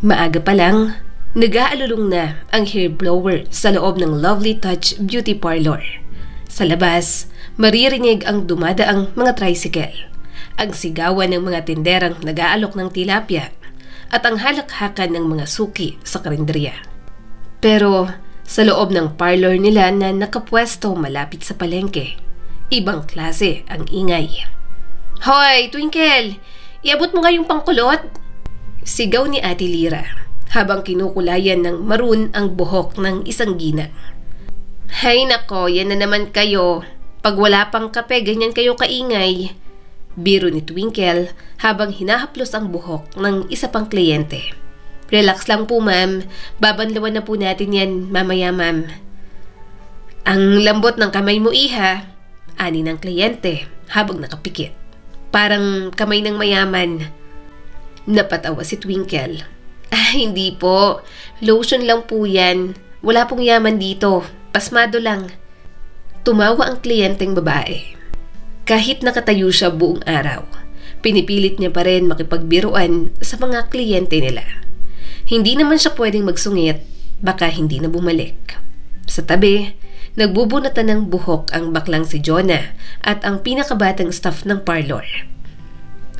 Maaga pa lang, nag-aalulong na ang hair blower sa loob ng Lovely Touch Beauty Parlor. Sa labas, maririnig ang dumadaang mga tricycle, ang sigawan ng mga tinderang nag-aalok ng tilapia, at ang halakhakan ng mga suki sa karinderya. Pero sa loob ng parlor nila na nakapwesto malapit sa palengke, ibang klase ang ingay. "Hoy, Twinkle! Iabot mo nga yung pangkulot!" Sigaw ni Ate Lira habang kinukulayan ng maroon ang buhok ng isang ginang. "Hay nako, yan na naman kayo. Pag wala pang kape, ganyan kayo kaingay." Biro ni Twinkle habang hinahaplos ang buhok ng isa pang kliyente. "Relax lang po, ma'am. Babanlawan na po natin yan mamaya, ma'am." "Ang lambot ng kamay mo, iha," ani ng kliyente habang nakapikit. "Parang kamay ng mayaman." Napatawa si Twinkle. Hindi po. Lotion lang po yan. Wala pong yaman dito. Pasmado lang." Tumawa ang kliyenteng babae. Kahit nakatayo siya buong araw, pinipilit niya pa rin makipagbiruan sa mga kliyente nila. Hindi naman siya pwedeng magsungit, baka hindi na bumalik. Sa tabi, nagbubunatan ng buhok ang baklang si Jonah at ang pinakabatang staff ng parlor.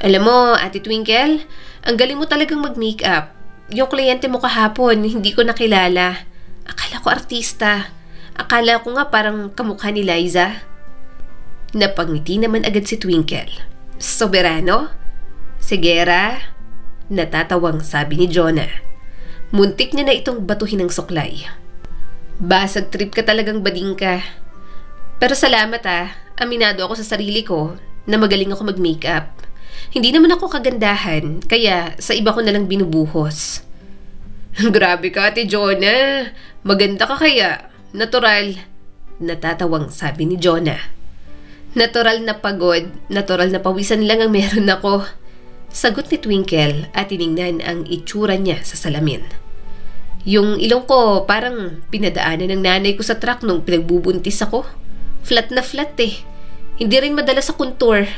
"Alam mo, Ate Twinkle, ang galing mo talagang mag-makeup. Yung kliyente mo kahapon, hindi ko nakilala. Akala ko artista. Akala ko nga parang kamukha ni Liza." Napangiti naman agad si Twinkle. "Soberano? Segera?" Natatawang sabi ni Jonah. Muntik niya na itong batuhin ng suklay. "Basag trip ka talagang bading ka. Pero salamat aminado ako sa sarili ko na magaling ako mag-makeup. Hindi naman ako kagandahan, kaya sa iba ko nalang binubuhos." "Grabe ka, Ate Jonah. Maganda ka kaya? Natural?" Natatawang sabi ni Jonah. "Natural na pagod, natural na pawisan lang ang meron ako." Sagot ni Twinkle at tiningnan ang itsura niya sa salamin. "Yung ilong ko parang pinadaanan ng nanay ko sa truck nung pinagbubuntis ako. Flat na flat eh. Hindi rin madala sa kontur."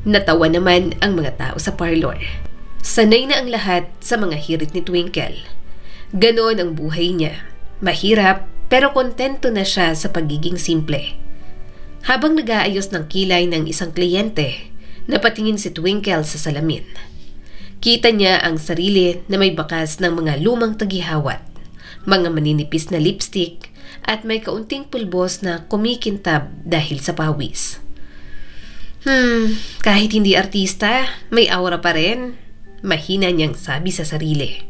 Natawa naman ang mga tao sa parlor. Sanay na ang lahat sa mga hirit ni Twinkle. Ganoon ang buhay niya. Mahirap pero kontento na siya sa pagiging simple. Habang nag-aayos ng kilay ng isang kliyente, napatingin si Twinkle sa salamin. Kita niya ang sarili na may bakas ng mga lumang tagihawat, mga maninipis na lipstick, at may kaunting pulbos na kumikintab dahil sa pawis. Kahit hindi artista, may aura pa rin," mahina niyang sabi sa sarili.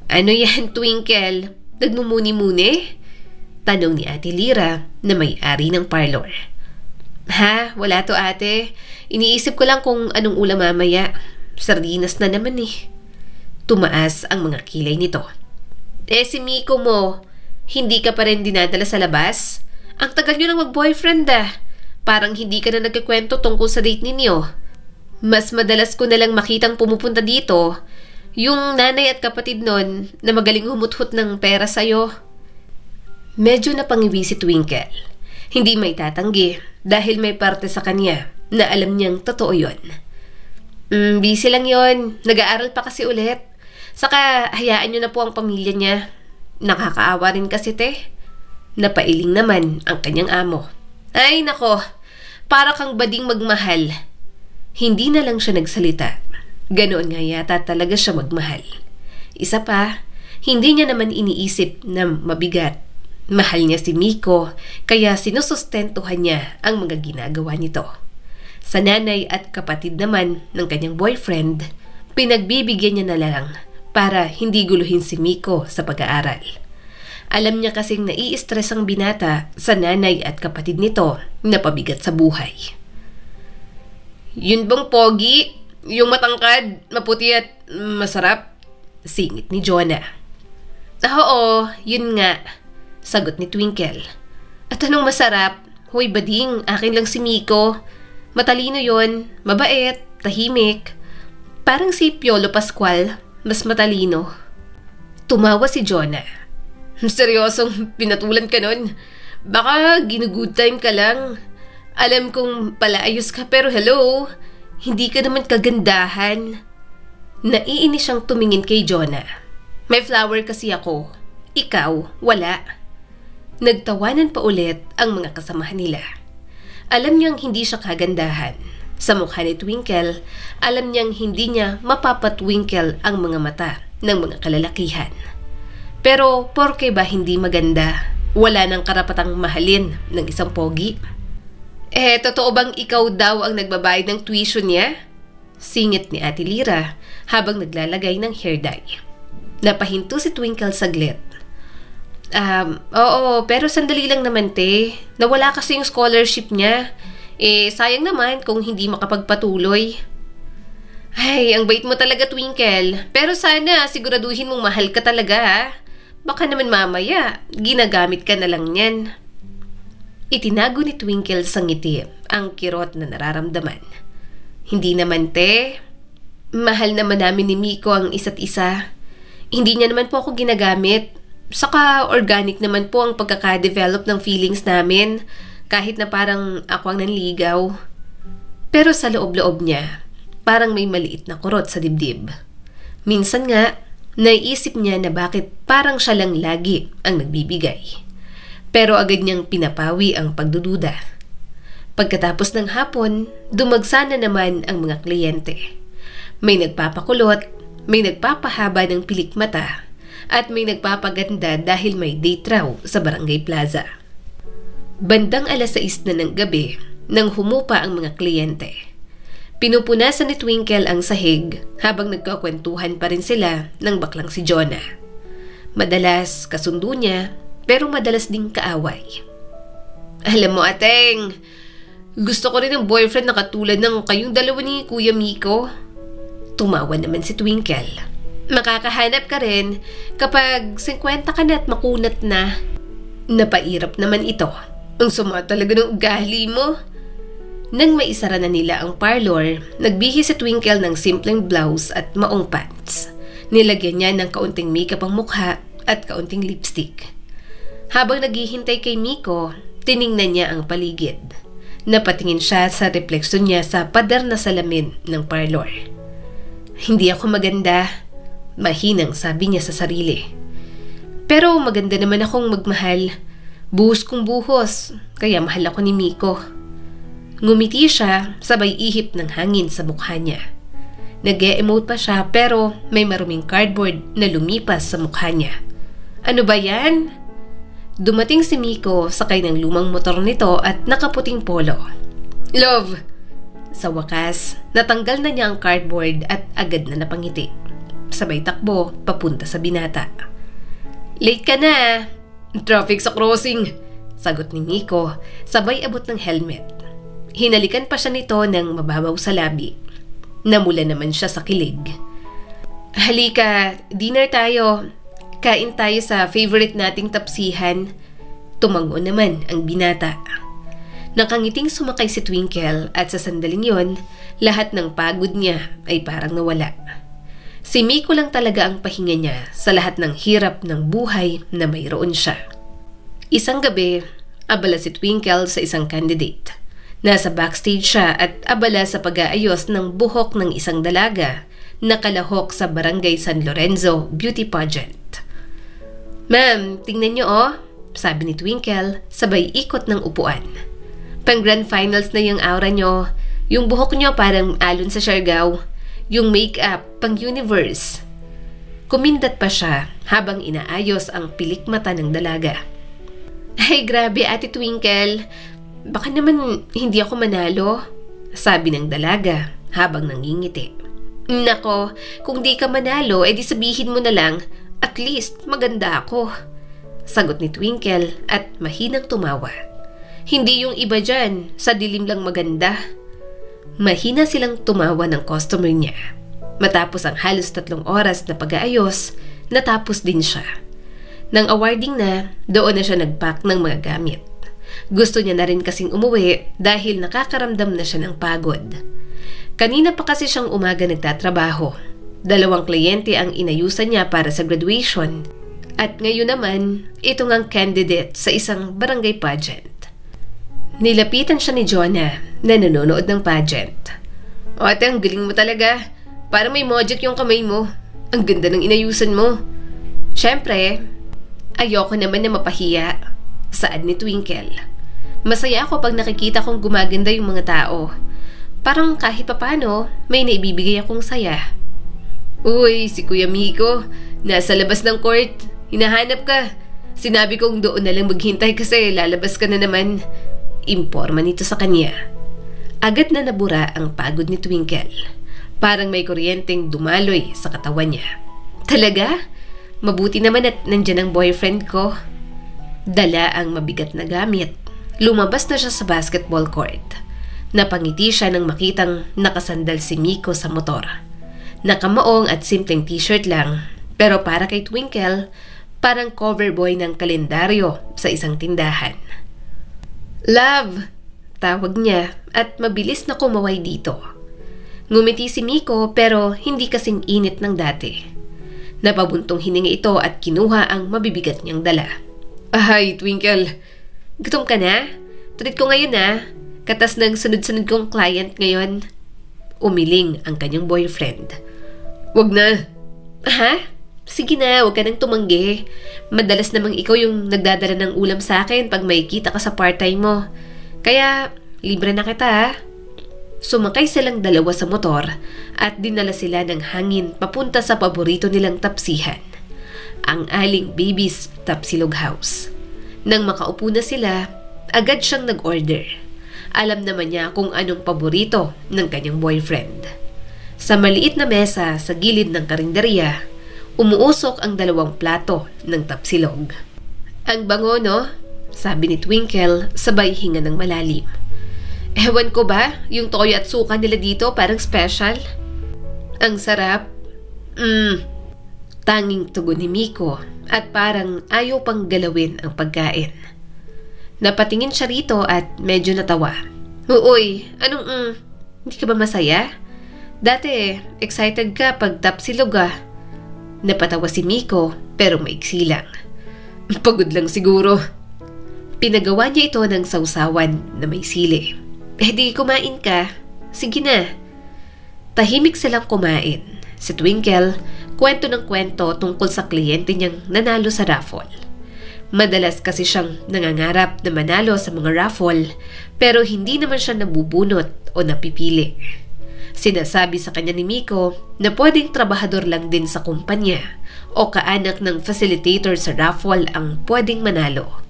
"Ano yan, Twinkle? Nagmumuni-muni?" Tanong ni Ate Lira na may-ari ng parlor. Wala to, ate. Iniisip ko lang kung anong ulam mamaya. Sardinas na naman eh." Tumaas ang mga kilay nito. Si Miko mo, hindi ka pa rin dinadala sa labas? Ang tagal nyo nang mag-boyfriend Parang hindi ka na nagkikwento tungkol sa date ninyo. Mas madalas ko na lang makitang pumupunta dito. Yung nanay at kapatid nun na magaling humuthut ng pera sa'yo. Medyo napangiwi si Twinkle. Hindi may tatanggi dahil may parte sa kanya na alam niyang totoo yon. Busy lang yon. Nag-aaral pa kasi ulit. Saka hayaan niyo na po ang pamilya niya. Nakakaawa rin kasi Napailing naman ang kanyang amo. Ay nako, para kang bading magmahal. Hindi na lang siya nagsalita. Ganoon nga yata talaga siya magmahal. Isa pa, hindi niya naman iniisip na mabigat. Mahal niya si Miko, kaya sinusustentuhan niya ang mga ginagawa nito. Sa nanay at kapatid naman ng kanyang boyfriend, pinagbibigyan niya na lang para hindi guluhin si Miko sa pag-aaral. Alam niya kasing nai-stress ang binata sa nanay at kapatid nito na pabigat sa buhay. "Yun bang pogi? Yung matangkad, maputi at masarap?" Singit ni Jonah. "Oo, yun nga," sagot ni Twinkle. "At anong masarap? Hoy bading, akin lang si Miko. Matalino yon, mabait, tahimik. Parang si Piolo Pascual, mas matalino." Tumawa si Jonah. "Seryosong pinatulan ka nun? Baka ginugood time ka lang. Alam kong palaayos ka pero hello, hindi ka naman kagandahan." Naiinis siyang tumingin kay Jonah. May flower kasi ako. Ikaw, wala. Nagtawanan pa ulit ang mga kasamahan nila. Alam niyang hindi siya kagandahan. Sa mukha ni Twinkle, alam niyang hindi niya mapapatwinkle ang mga mata ng mga kalalakihan. Pero porke ba hindi maganda, wala nang karapatang mahalin ng isang pogi? Totoo bang ikaw daw ang nagbabayad ng tuition niya? Singit ni Ate Lira habang naglalagay ng hair dye. Napahinto si Twinkle saglit. Oo, pero sandali lang naman te. Nawala kasi yung scholarship niya. Sayang naman kung hindi makapagpatuloy. Ay, ang bait mo talaga, Twinkle. Pero sana siguraduhin mong mahal ka talaga, ha? Baka naman mamaya, ginagamit ka na lang niyan. Itinago ni Twinkle sa ngiti ang kirot na nararamdaman. Hindi naman, te. Mahal naman namin ni Miko ang isa't isa. Hindi niya naman po ako ginagamit. Saka organic naman po ang pagkakadevelop ng feelings namin. Kahit na parang ako ang nanligaw. Pero sa loob-loob niya, parang may maliit na kurot sa dibdib. Minsan nga, naisip niya na bakit parang siya lang lagi ang nagbibigay. Pero agad niyang pinapawi ang pagdududa. Pagkatapos ng hapon, dumagsa na naman ang mga kliyente. May nagpapakulot, may nagpapahaba ng pilik mata, at may nagpapaganda dahil may date raw sa Barangay Plaza. Bandang 6:00 na ng gabi nang humupa ang mga kliyente. Pinupunasan ni Twinkle ang sahig habang nagkakwentuhan pa rin sila ng baklang si Jonah. Madalas kasundo niya pero madalas ding kaaway. Alam mo ateng, gusto ko rin ng boyfriend na katulad ng kayong dalawa ni Kuya Miko. Tumawa naman si Twinkle. Makakahanap ka rin kapag 50 ka na at makunat na. Napairap naman ito. Ang sama talaga ng ugali mo. Nang maisara na nila ang parlor, nagbihis si Twinkle ng simpleng blouse at maong pants. Nilagyan niya ng kaunting makeup ang mukha at kaunting lipstick. Habang naghihintay kay Miko, tiningnan niya ang paligid. Napatingin siya sa refleksyon niya sa pader na salamin ng parlor. Hindi ako maganda, mahinang sabi niya sa sarili. Pero maganda naman akong magmahal. Buhos kong buhos, kaya mahal ako ni Miko. Ngumiti siya, sabay ihip ng hangin sa mukha niya. Nag-e-emote pa siya pero may maruming cardboard na lumipas sa mukha niya. Ano ba yan? Dumating si Miko, sakay ng lumang motor nito at nakaputing polo. Love! Sa wakas, natanggal na niya ang cardboard at agad na napangiti. Sabay takbo, papunta sa binata. Late ka na! Traffic sa crossing, sagot ni Miko, sabay abot ng helmet. Hinalikan pa siya nito ng mababaw sa labi. Namula naman siya sa kilig. Halika, dinner tayo. Kain tayo sa favorite nating tapsihan. Tumango naman ang binata. Nakangiting sumakay si Twinkle at sa sandaling yon, lahat ng pagod niya ay parang nawala. Si Miko lang talaga ang pahinga niya sa lahat ng hirap ng buhay na mayroon siya. Isang gabi, abala si Twinkle sa isang candidate. Nasa backstage siya at abala sa pag-aayos ng buhok ng isang dalaga na kalahok sa Barangay San Lorenzo Beauty Pageant. Ma'am, tingnan niyo oh, sabi ni Twinkle sabay ikot ng upuan. Pang grand finals na yung aura niyo, yung buhok niyo parang alon sa Siargao. Yung make-up, pang universe. Kumindat pa siya habang inaayos ang pilik mata ng dalaga. Ay grabe Ate Twinkle, baka naman hindi ako manalo, sabi ng dalaga habang nangingiti. Nako, kung di ka manalo, edi sabihin mo na lang, at least maganda ako, sagot ni Twinkle at mahinang tumawa. Hindi yung iba dyan, sa dilim lang maganda. Mahina silang tumawa ng customer niya. Matapos ang halos 3 oras na pag-aayos, natapos din siya. Nang awarding na, doon na siya nag-pack ng mga gamit. Gusto niya na rin kasing umuwi dahil nakakaramdam na siya ng pagod. Kanina pa kasi siyang umaga nagtatrabaho. 2 kliyente ang inayusan niya para sa graduation. At ngayon naman, ito ngang candidate sa isang barangay pageant. Nilapitan siya ni Jonah na nanonood ng pageant. Ate, ang galing mo talaga. Para may modyak yung kamay mo. Ang ganda ng inayusan mo. Siyempre, ayoko naman na mapahiya. Saad ni Twinkle. Masaya ako pag nakikita kong gumaganda yung mga tao. Parang kahit papano, may naibibigay akong saya. Uy, si Kuya Miko. Nasa labas ng court. Hinahanap ka. Sinabi kong doon na lang maghintay kasi lalabas ka na naman. Imporma nito sa kanya. Agad na nabura ang pagod ni Twinkle. Parang may kuryenteng dumaloy sa katawan niya. Talaga? Mabuti naman at nandyan ang boyfriend ko. Dala ang mabigat na gamit. Lumabas na siya sa basketball court. Napangiti siya nang makitang nakasandal si Miko sa motor. Nakamaong at simpleng t-shirt lang. Pero para kay Twinkle, parang cover boy ng kalendaryo sa isang tindahan. Love! Tawag niya at mabilis na kumaway dito. Ngumiti si Miko pero hindi kasing init ng dati. Napabuntong hininga ito at kinuha ang mabibigat niyang dala. Ay, Twinkle! Gutom ka na? Treat ko ngayon Katas ng sunod-sunod kong client ngayon. Umiling ang kanyang boyfriend. Wag na. Ha? Sige na, huwag ka nang tumanggi. Madalas namang ikaw yung nagdadala ng ulam sa akin pag may kita ka sa part-time mo. Kaya, libre na kita Sumakay silang dalawa sa motor at dinala sila ng hangin papunta sa paborito nilang tapsihan, ang Aling Baby's Tapsilog House. Nang makaupo na sila, agad siyang nag-order. Alam naman niya kung anong paborito ng kanyang boyfriend. Sa maliit na mesa sa gilid ng karinderya, umuusok ang 2 plato ng tapsilog. Ang bango, no? Sabi ni Twinkle sabay hinga ng malalim. Ewan ko ba, yung toyo at suka nila dito parang special. Ang sarap. Tanging tugon ni Miko at parang ayaw pang galawin ang pagkain. Napatingin siya rito at medyo natawa. Uy, anong hindi ka ba masaya? Dati, excited ka pag tapsilog Napatawa si Miko pero maiksi lang. Pagod lang siguro. Pinagawa niya ito ng sausawan na may sili. Di kumain ka. Sige na. Tahimik silang kumain. Si Twinkle, kwento ng kwento tungkol sa kliyente niyang nanalo sa raffle. Madalas kasi siyang nangangarap na manalo sa mga raffle pero hindi naman siya nabubunot o napipili. Sinasabi sa kanya ni Miko na pwedeng trabahador lang din sa kumpanya o kaanak ng facilitator sa raffle ang pwedeng manalo.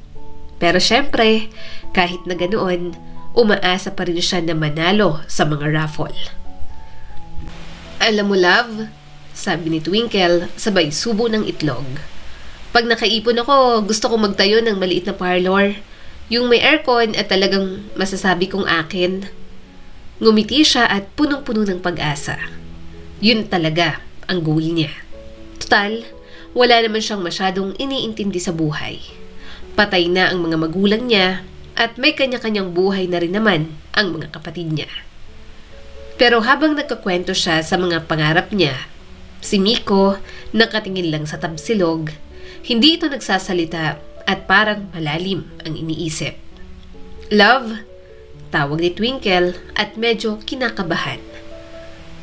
Pero syempre, kahit na ganoon, umaasa pa rin siya na manalo sa mga raffle. Alam mo, love, sabi ni Twinkle sabay subo ng itlog. Pag nakaipon ako, gusto ko magtayo ng maliit na parlor. Yung may aircon at talagang masasabi kong akin. Ngumiti siya at punong-puno ng pag-asa. Yun talaga ang goal niya. Total, wala naman siyang masyadong iniintindi sa buhay. Patay na ang mga magulang niya at may kanya-kanyang buhay na rin naman ang mga kapatid niya. Pero habang nagkakwento siya sa mga pangarap niya, si Miko nakatingin lang sa tapsilog, hindi ito nagsasalita at parang malalim ang iniisip. Love, tawag ni Twinkle at medyo kinakabahan.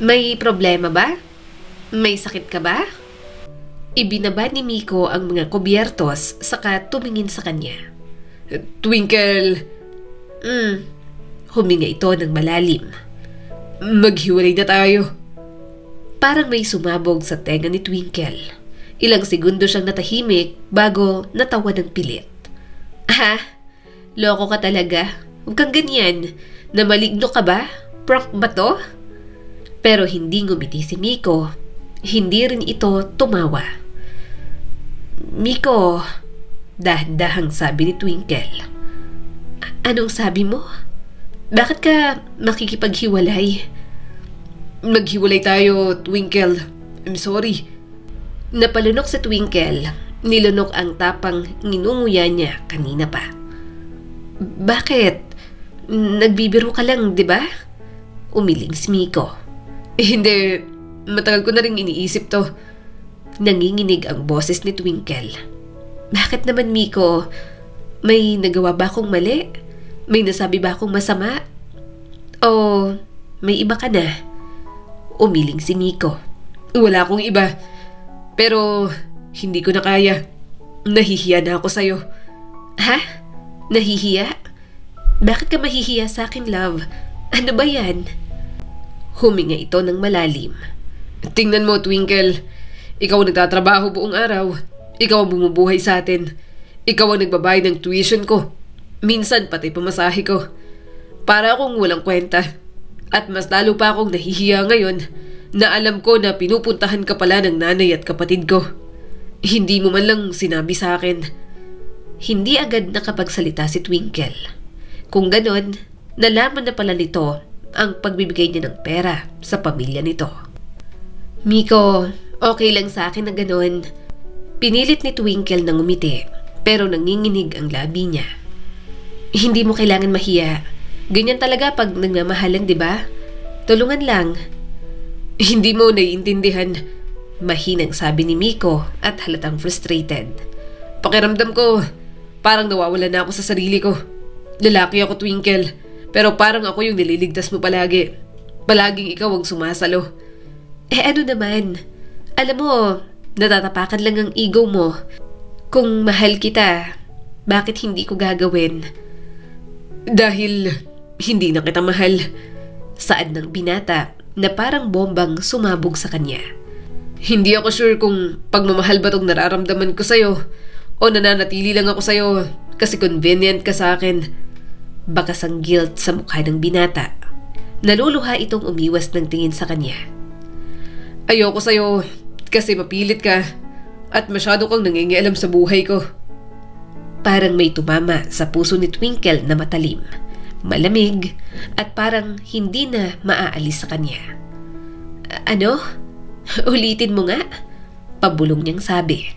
May problema ba? May sakit ka ba? Ibinaba ni Miko ang mga kubyertos saka tumingin sa kanya. Twinkle! Huminga ito ng malalim. Maghiwalay na tayo. Parang may sumabog sa tenga ni Twinkle. Ilang segundo siyang natahimik bago natawa ng pilit. Loko ka talaga. Huwag kang ganyan. Namaligno ka ba? Prank ba to? Pero hindi ngumiti si Miko. Hindi rin ito tumawa. Miko, dahan-dahang sabi ni Twinkle. Anong sabi mo? Bakit ka makikipaghiwalay? Maghiwalay tayo, Twinkle. I'm sorry. Napalunok si Twinkle. Nilunok ang tapang nginunguya niya kanina pa. Bakit? Nagbibiro ka lang, di ba? Umiling si Miko. Hindi. Matagal ko na rin iniisip to. Nanginginig ang boses ni Twinkle. Bakit naman, Miko? May nagawa ba akong mali? May nasabi ba akong masama? O may iba ka na? Umiling si Miko. Wala akong iba. Pero hindi ko na kaya. Nahihiya na ako sa'yo. Ha? Nahihiya? Bakit ka mahihiya sa akin, love? Ano ba yan? Huminga ito ng malalim. Tingnan mo, Twinkle. Ikaw ang nagtatrabaho buong araw. Ikaw ang bumubuhay sa atin. Ikaw ang nagbabayad ng tuition ko. Minsan pati pamasahe ko. Para akong walang kwenta. At mas lalo pa akong nahihiya ngayon na alam ko na pinupuntahan ka pala ng nanay at kapatid ko. Hindi mo man lang sinabi sa akin. Hindi agad nakapagsalita si Twinkle. Kung ganon, nalaman na pala nito ang pagbibigay niya ng pera sa pamilya nito. Miko, okay lang sa akin na ganon. Pinilit ni Twinkle na ngumiti pero nanginginig ang labi niya. Hindi mo kailangan mahiya. Ganyan talaga pag nagmamahalan, di ba? Tulungan lang. Hindi mo naiintindihan. Mahinang sabi ni Miko at halatang frustrated. Pakiramdam ko, parang nawawala na ako sa sarili ko. Lalaki ako, Twinkle, pero parang ako yung nililigtas mo palagi. Palaging ikaw ang sumasalo. Ano naman? Alam mo, natatapakan lang ang ego mo. Kung mahal kita, bakit hindi ko gagawin? Dahil hindi na kita mahal. Saad ng binata na parang bombang sumabog sa kanya. Hindi ako sure kung pagmamahal ba itong nararamdaman ko sa'yo o nananatili lang ako sa'yo kasi convenient ka sa akin. Bakas ang guilt sa mukha ng binata. Naluluha itong umiwas ng tingin sa kanya. Ayoko sa'yo kasi mapilit ka at masyado kang nangingialam sa buhay ko. Parang may tumama sa puso ni Twinkle na matalim, malamig at parang hindi na maaalis sa kanya. Ano? Ulitin mo nga? Pabulong niyang sabi.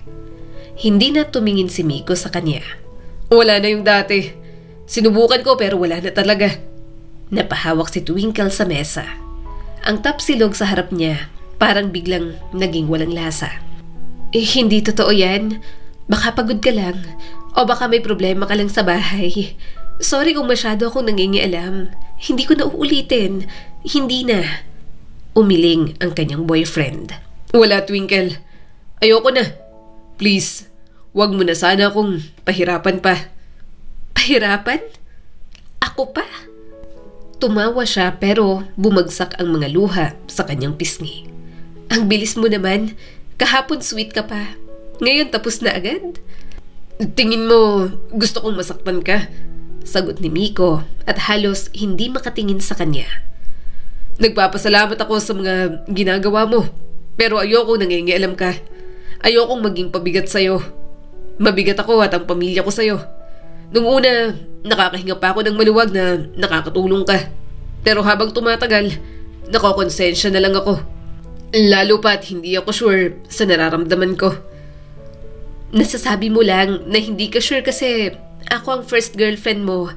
Hindi na tumingin si Miko sa kanya. Wala na yung dati. Sinubukan ko pero wala na talaga. Napahawak si Twinkle sa mesa. Ang tapsilog sa harap niya parang biglang naging walang lasa. Hindi totoo yan. Baka pagod ka lang. O baka may problema ka lang sa bahay. Sorry kung masyado akong nangingialam. Hindi ko na uulitin. Hindi na. Umiling ang kanyang boyfriend. Wala, Twinkle. Ayoko na. Please, wag mo na sana akong pahirapan pa. Pahirapan? Ako pa? Tumawa siya pero bumagsak ang mga luha sa kanyang pisngi. Ang bilis mo naman. Kahapon sweet ka pa. Ngayon tapos na agad? Tingin mo gusto kong masaktan ka? Sagot ni Miko at halos hindi makatingin sa kanya. Nagpapasalamat ako sa mga ginagawa mo pero ayoko nangingialam ka. Ayokong maging pabigat sa'yo. Mabigat ako at ang pamilya ko sa'yo. Nung una, nakakahinga pa ako ng maluwag na nakakatulong ka. Pero habang tumatagal, nakokonsensya na lang ako. Lalo pa't hindi ako sure sa nararamdaman ko. Nasasabi mo lang na hindi ka sure kasi ako ang first girlfriend mo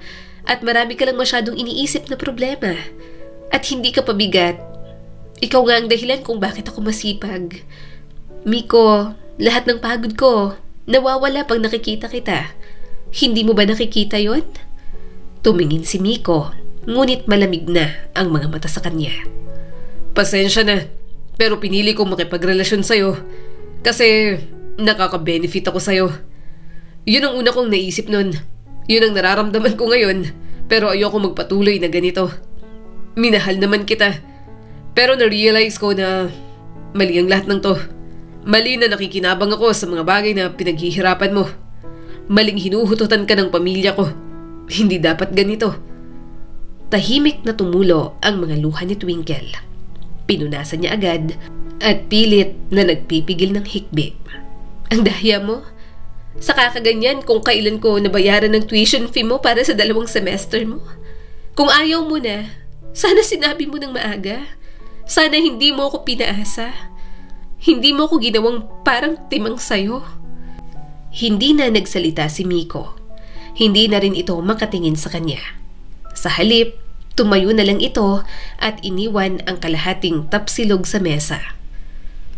at marami ka lang masyadong iniisip na problema. At hindi ka pabigat. Ikaw nga ang dahilan kung bakit ako masipag. Miko, lahat ng pagod ko nawawala pag nakikita kita. Hindi mo ba nakikita yon? Tumingin si Miko, ngunit malamig na ang mga mata sa kanya. Pasensya na, pero pinili kong makipagrelasyon sa'yo kasi nakaka-benefit ako sa'yo. Yun ang una kong naisip nun. Yun ang nararamdaman ko ngayon, pero ayoko magpatuloy na ganito. Minahal naman kita, pero na-realize ko na mali ang lahat ng to. Mali na nakikinabang ako sa mga bagay na pinaghihirapan mo. Maling hinuhututan ka ng pamilya ko. Hindi dapat ganito. Tahimik na tumulo ang mga luha ni Twinkle. Pinunasan niya agad at pilit na nagpipigil ng hikbi. Ang dahya mo? Sa kakaganyan kung kailan ko nabayaran ng tuition fee mo para sa 2 semester mo? Kung ayaw mo na, sana sinabi mo ng maaga. Sana hindi mo ako pinaasa. Hindi mo ako ginawang parang timang sayo. Hindi na nagsalita si Miko. Hindi na rin ito makatingin sa kanya. Sa halip, tumayo na lang ito at iniwan ang kalahating tapsilog sa mesa.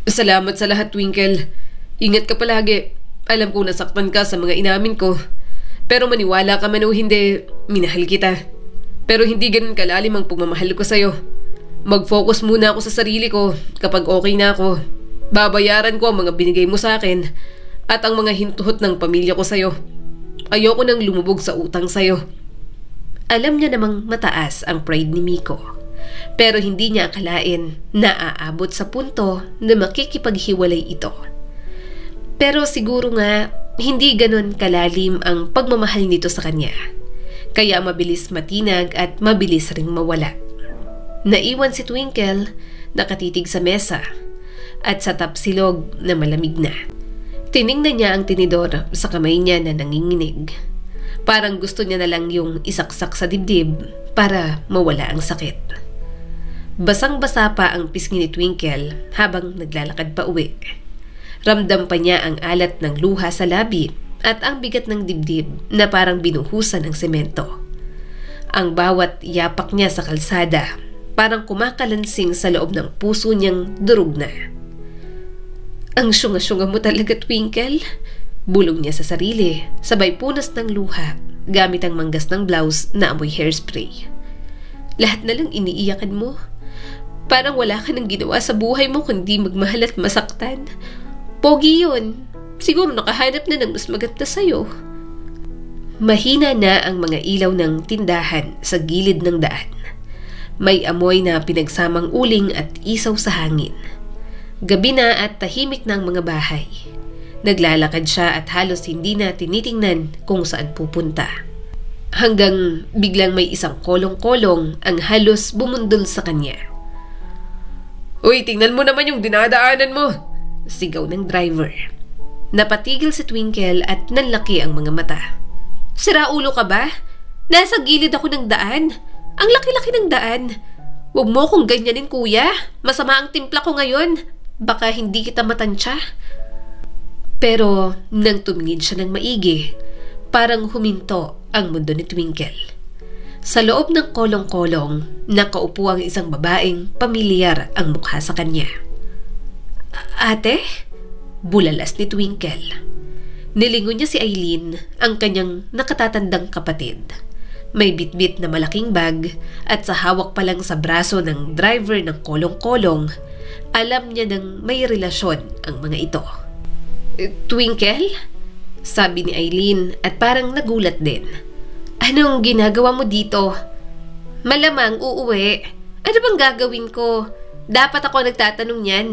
Salamat sa lahat, Twinkle. Ingat ka palagi. Alam kong nasaktan ka sa mga inamin ko. Pero maniwala ka man o hindi, minahal kita. Pero hindi ganun kalalim ang pagmamahal ko sa'yo. Mag-focus muna ako sa sarili ko. Kapag okay na ako, babayaran ko ang mga binigay mo sa akin at ang mga hintuhot ng pamilya ko sa'yo. Ayoko nang lumubog sa utang sa'yo. Alam niya namang mataas ang pride ni Miko. Pero hindi niya akalain na aabot sa punto na makikipaghiwalay ito. Pero siguro nga, hindi ganon kalalim ang pagmamahal nito sa kanya. Kaya mabilis matinag at mabilis ring mawala. Naiwan si Twinkle, nakatitig sa mesa at sa tapsilog na malamig na. Tiningnan niya ang tinidor sa kamay niya na nanginginig. Parang gusto niya na lang yung isaksak sa dibdib para mawala ang sakit. Basang-basa pa ang pisngi ni Twinkle habang naglalakad pa uwi. Ramdam pa niya ang alat ng luha sa labi at ang bigat ng dibdib na parang binuhusan ng semento. Ang bawat yapak niya sa kalsada parang kumakalansing sa loob ng puso niyang durog na. Ang syunga-syunga mo talaga, Twinkle. Bulong niya sa sarili, sabay punas ng luha gamit ang manggas ng blouse na amoy hairspray. Lahat na lang iniiyakan mo. Parang wala ka nang ginawa sa buhay mo kundi magmahal at masaktan. Pogi yun. Siguro nakahanap na ng mas maganda sa'yo. Mahina na ang mga ilaw ng tindahan sa gilid ng daan. May amoy na pinagsamang uling at isaw sa hangin. Gabi na at tahimik ng mga bahay. Naglalakad siya at halos hindi na tinitingnan kung saan pupunta. Hanggang biglang may isang kolong-kolong ang halos bumundol sa kanya. Uy, tingnan mo naman yung dinadaanan mo! Sigaw ng driver. Napatigil si Twinkle at nanlaki ang mga mata. Sira ulo ka ba? Nasa gilid ako ng daan. Ang laki-laki ng daan. Huwag mo akong ganyanin, kuya. Masama ang timpla ko ngayon. Baka hindi kita matansya. Pero nang tumingin siya ng maigi, parang huminto ang mundo ni Twinkle. Sa loob ng kolong-kolong, nakaupo ang isang babaeng pamilyar ang mukha sa kanya. Ate? Bulalas ni Twinkle. Nilingon niya si Aileen, ang kanyang nakatatandang kapatid. May bitbit na malaking bag at sa hawak pa lang sa braso ng driver ng kolong-kolong, alam niya nang may relasyon ang mga ito. Twinkle? Sabi ni Aileen at parang nagulat din. Anong ginagawa mo dito? Malamang uuwi. Ano bang gagawin ko? Dapat ako nagtatanong yan.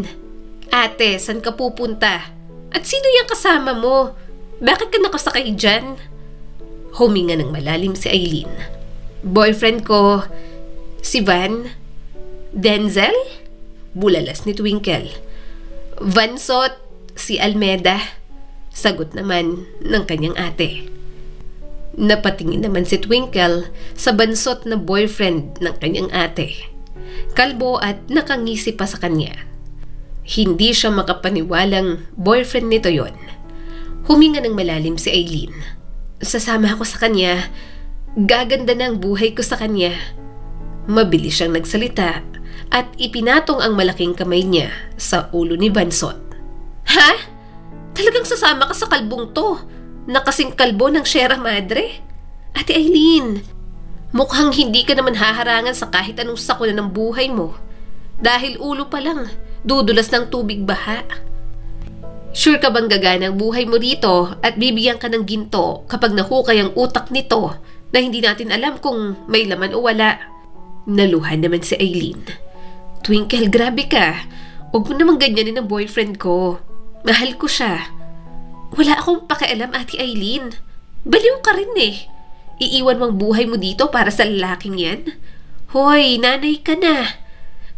Ate, saan ka pupunta? At sino yung kasama mo? Bakit ka nakasakay dyan? Huminga ng malalim si Aileen. Boyfriend ko, si Van? Denzel? Bulalas ni Twinkle. Vansot, si Almeda. Sagot naman ng kanyang ate. Napatingin naman si Twinkle sa bansot na boyfriend ng kanyang ate. Kalbo at nakangisi pa sa kanya. Hindi siya makapaniwalang boyfriend nito yon. Huminga ng malalim si Aileen. Sasama ako sa kanya. Gaganda na ang buhay ko sa kanya. Mabilis siyang nagsalita at ipinatong ang malaking kamay niya sa ulo ni Bansot. Ha? Talagang sasama ka sa kalbong to? Nakasing kalbo ng Sierra Madre? Ate Aileen, mukhang hindi ka naman haharangan sa kahit anong sakuna ng buhay mo. Dahil ulo pa lang, dudulas ng tubig baha. Sure ka bang gagana ang buhay mo rito at bibigyan ka ng ginto kapag nahukay ang utak nito na hindi natin alam kung may laman o wala? Naluhan naman si Aileen. Twinkle, grabe ka. Huwag mo namang ganyanin ang boyfriend ko. Mahal ko siya. Wala akong pakialam, Ate Aileen. Baliw ka rin eh. Iiwan mo ang buhay mo dito para sa lalaking yan? Hoy, nanay ka na.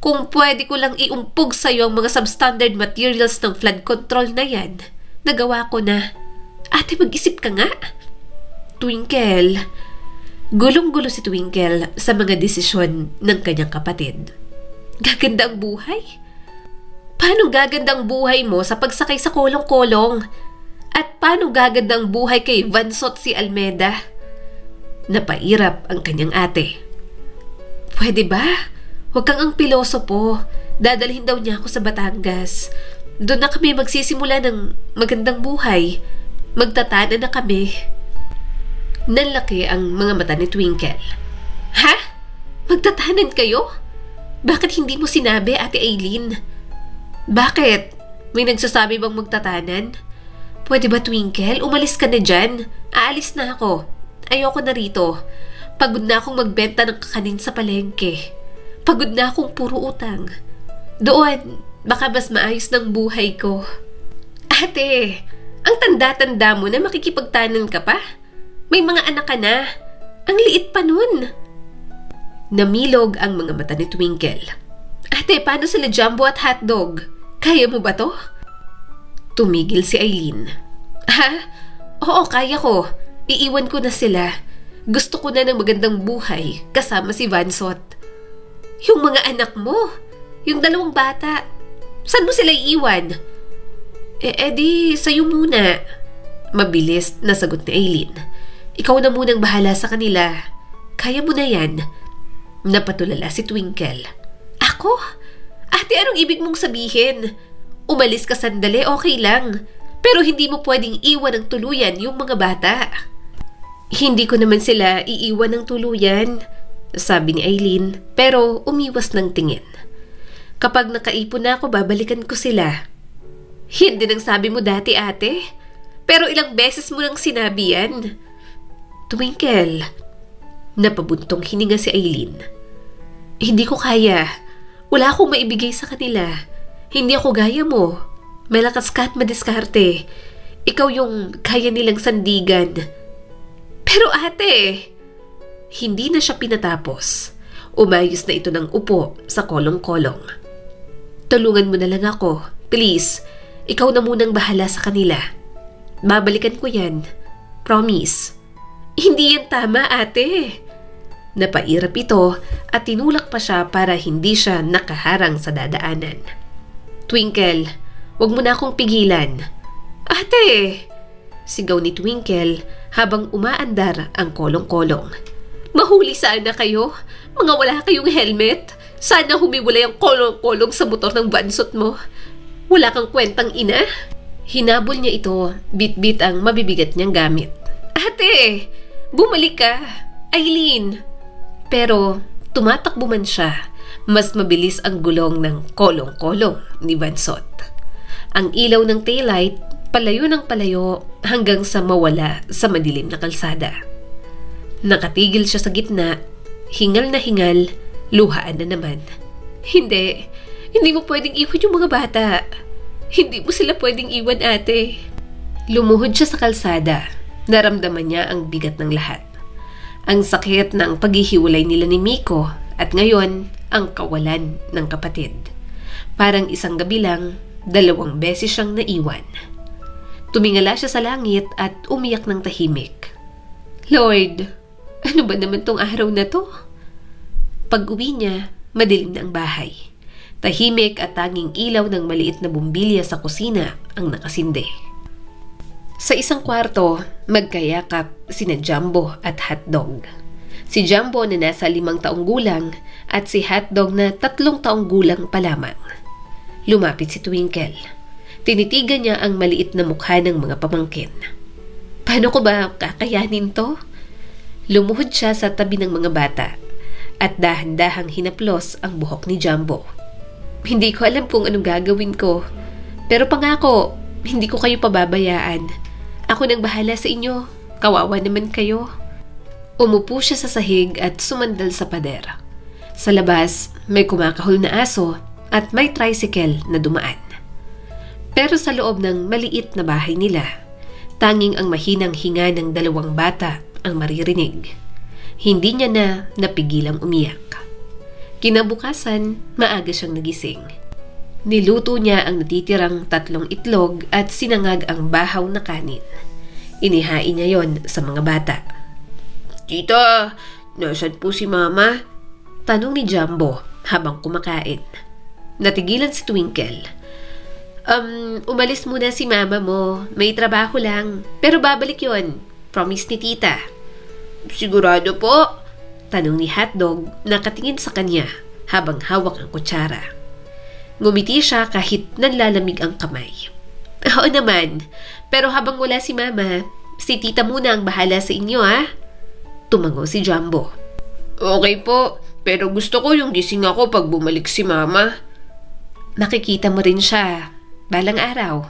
Kung pwede ko lang iumpog sa'yo ang mga substandard materials ng flood control na yan, nagawa ko na. Ate, mag-isip ka nga. Twinkle. Gulong-gulo si Twinkle sa mga desisyon ng kanyang kapatid. Gaganda ang buhay? Paano gaganda ang buhay mo sa pagsakay sa kolong-kolong? At paano gaganda ang buhay kay Vansot si Almeda? Napairap ang kanyang ate. Pwede ba? Huwag kang ang pilosopo. Dadalhin daw niya ako sa Batangas. Doon na kami magsisimula ng magandang buhay. Magtatana na kami. Nanlaki ang mga mata ni Twinkle. Ha? Magtatanan kayo? Bakit hindi mo sinabi, Ate Aileen? Bakit? May nagsasabi bang magtatanan? Pwede ba, Twinkle? Umalis ka na dyan. Aalis na ako. Ayoko na rito. Pagod na akong magbenta ng kakanin sa palengke. Pagod na akong puro utang. Doon, baka mas maayos ng buhay ko. Ate, ang tanda-tanda mo na makikipagtanan ka pa? May mga anak ka na. Ang liit pa nun. Namilog ang mga mata ni Twinkle. Ate, paano sila Jumbo at Hotdog? Kaya mo ba to? Tumigil si Aileen. Ha? Oo, kaya ko. Iiwan ko na sila. Gusto ko na ng magandang buhay kasama si Vansot. Yung mga anak mo, yung 2 bata, saan mo sila iiwan? Di, sa'yo muna. Mabilis na sagot ni Aileen. Ikaw na munang bahala sa kanila. Kaya mo na yan. Napatulala si Twinkle. Ako? Ate, anong ibig mong sabihin? Umalis ka sandali, okay lang. Pero hindi mo pwedeng iwan ng tuluyan yung mga bata. Hindi ko naman sila iiwan ng tuluyan, sabi ni Aileen, pero umiwas ng tingin. Kapag nakaipon na ako, babalikan ko sila. Hindi nang sabi mo dati, ate. Pero ilang beses mo nang sinabi yan. Twinkle, napabuntong hininga si Aileen. Hindi ko kaya. Wala akong maibigay sa kanila. Hindi ako gaya mo. Malakas ka at madiskarte. Ikaw yung kaya nilang sandigan. Pero ate, hindi na siya pinatapos. Umayos na ito ng upo sa kolong-kolong. Tulungan mo na lang ako. Please, ikaw na munang bahala sa kanila. Babalikan ko yan. Promise. Hindi yan tama, ate. Napairap ito at tinulak pa siya para hindi siya nakaharang sa dadaanan. Twinkle, wag mo na akong pigilan. Ate! Sigaw ni Twinkle habang umaandar ang kolong-kolong. Mahuli sana kayo? Mga wala kayong helmet? Sana humiwalay ang kolong-kolong sa motor ng Vansot mo. Wala kang kwentang ina? Hinabol niya ito, bit-bit ang mabibigat niyang gamit. Ate! Bumalik ka! Aileen! Pero tumatakbo man siya, mas mabilis ang gulong ng kolong-kolong ni Vansot. Ang ilaw ng taillight palayo ng palayo hanggang sa mawala sa madilim na kalsada. Nakatigil siya sa gitna, hingal na hingal, luhaan na naman. Hindi mo pwedeng iwan yung mga bata. Hindi mo sila pwedeng iwan, ate. Lumuhod siya sa kalsada, naramdaman niya ang bigat ng lahat. Ang sakit ng paghihiwalay nila ni Miko at ngayon ang kawalan ng kapatid. Parang isang gabi lang, 2 beses siyang naiwan. Tumingala siya sa langit at umiyak ng tahimik. Lord, ano ba naman tong araw na to? Pag-uwi niya, madilim na ang bahay. Tahimik at tanging ilaw ng maliit na bumbilya sa kusina ang nakasindi. Sa isang kwarto, magkayakap sina Jumbo at Hotdog. Si Jumbo na nasa 5 taong gulang at si Hotdog na 3 taong gulang pa lamang. Lumapit si Twinkle. Tinitigan niya ang maliit na mukha ng mga pamangkin. Paano ko ba kakayanin to? Lumuhod siya sa tabi ng mga bata at dahan-dahang hinaplos ang buhok ni Jumbo. Hindi ko alam kung anong gagawin ko, pero pangako, hindi ko kayo pababayaan. Ako nang bahala sa inyo. Kawawa naman kayo. Umupo siya sa sahig at sumandal sa pader. Sa labas, may kumakahol na aso at may tricycle na dumaan. Pero sa loob ng maliit na bahay nila, tanging ang mahinang hinga ng 2 bata ang maririnig. Hindi niya na napigilang umiyak. Kinabukasan, maaga siyang nagising. Niluto niya ang natitirang 3 itlog at sinangag ang bahaw na kanin. Inihain niya yon sa mga bata. Tita, nasaan po si Mama? Tanong ni Jumbo habang kumakain. Natigilan si Twinkle. Umalis muna si Mama mo. May trabaho lang. Pero babalik yon. Promise ni Tita. Sigurado po? Tanong ni Hotdog, nakatingin sa kanya habang hawak ang kutsara. Ngumiti siya kahit nanlalamig ang kamay. Oo naman, pero habang wala si Mama, si Tita muna ang bahala sa inyo, ha? Tumango si Jumbo. Okay po, Pero gusto ko yung gising ako pag bumalik si Mama. Makikita mo rin siya balang araw,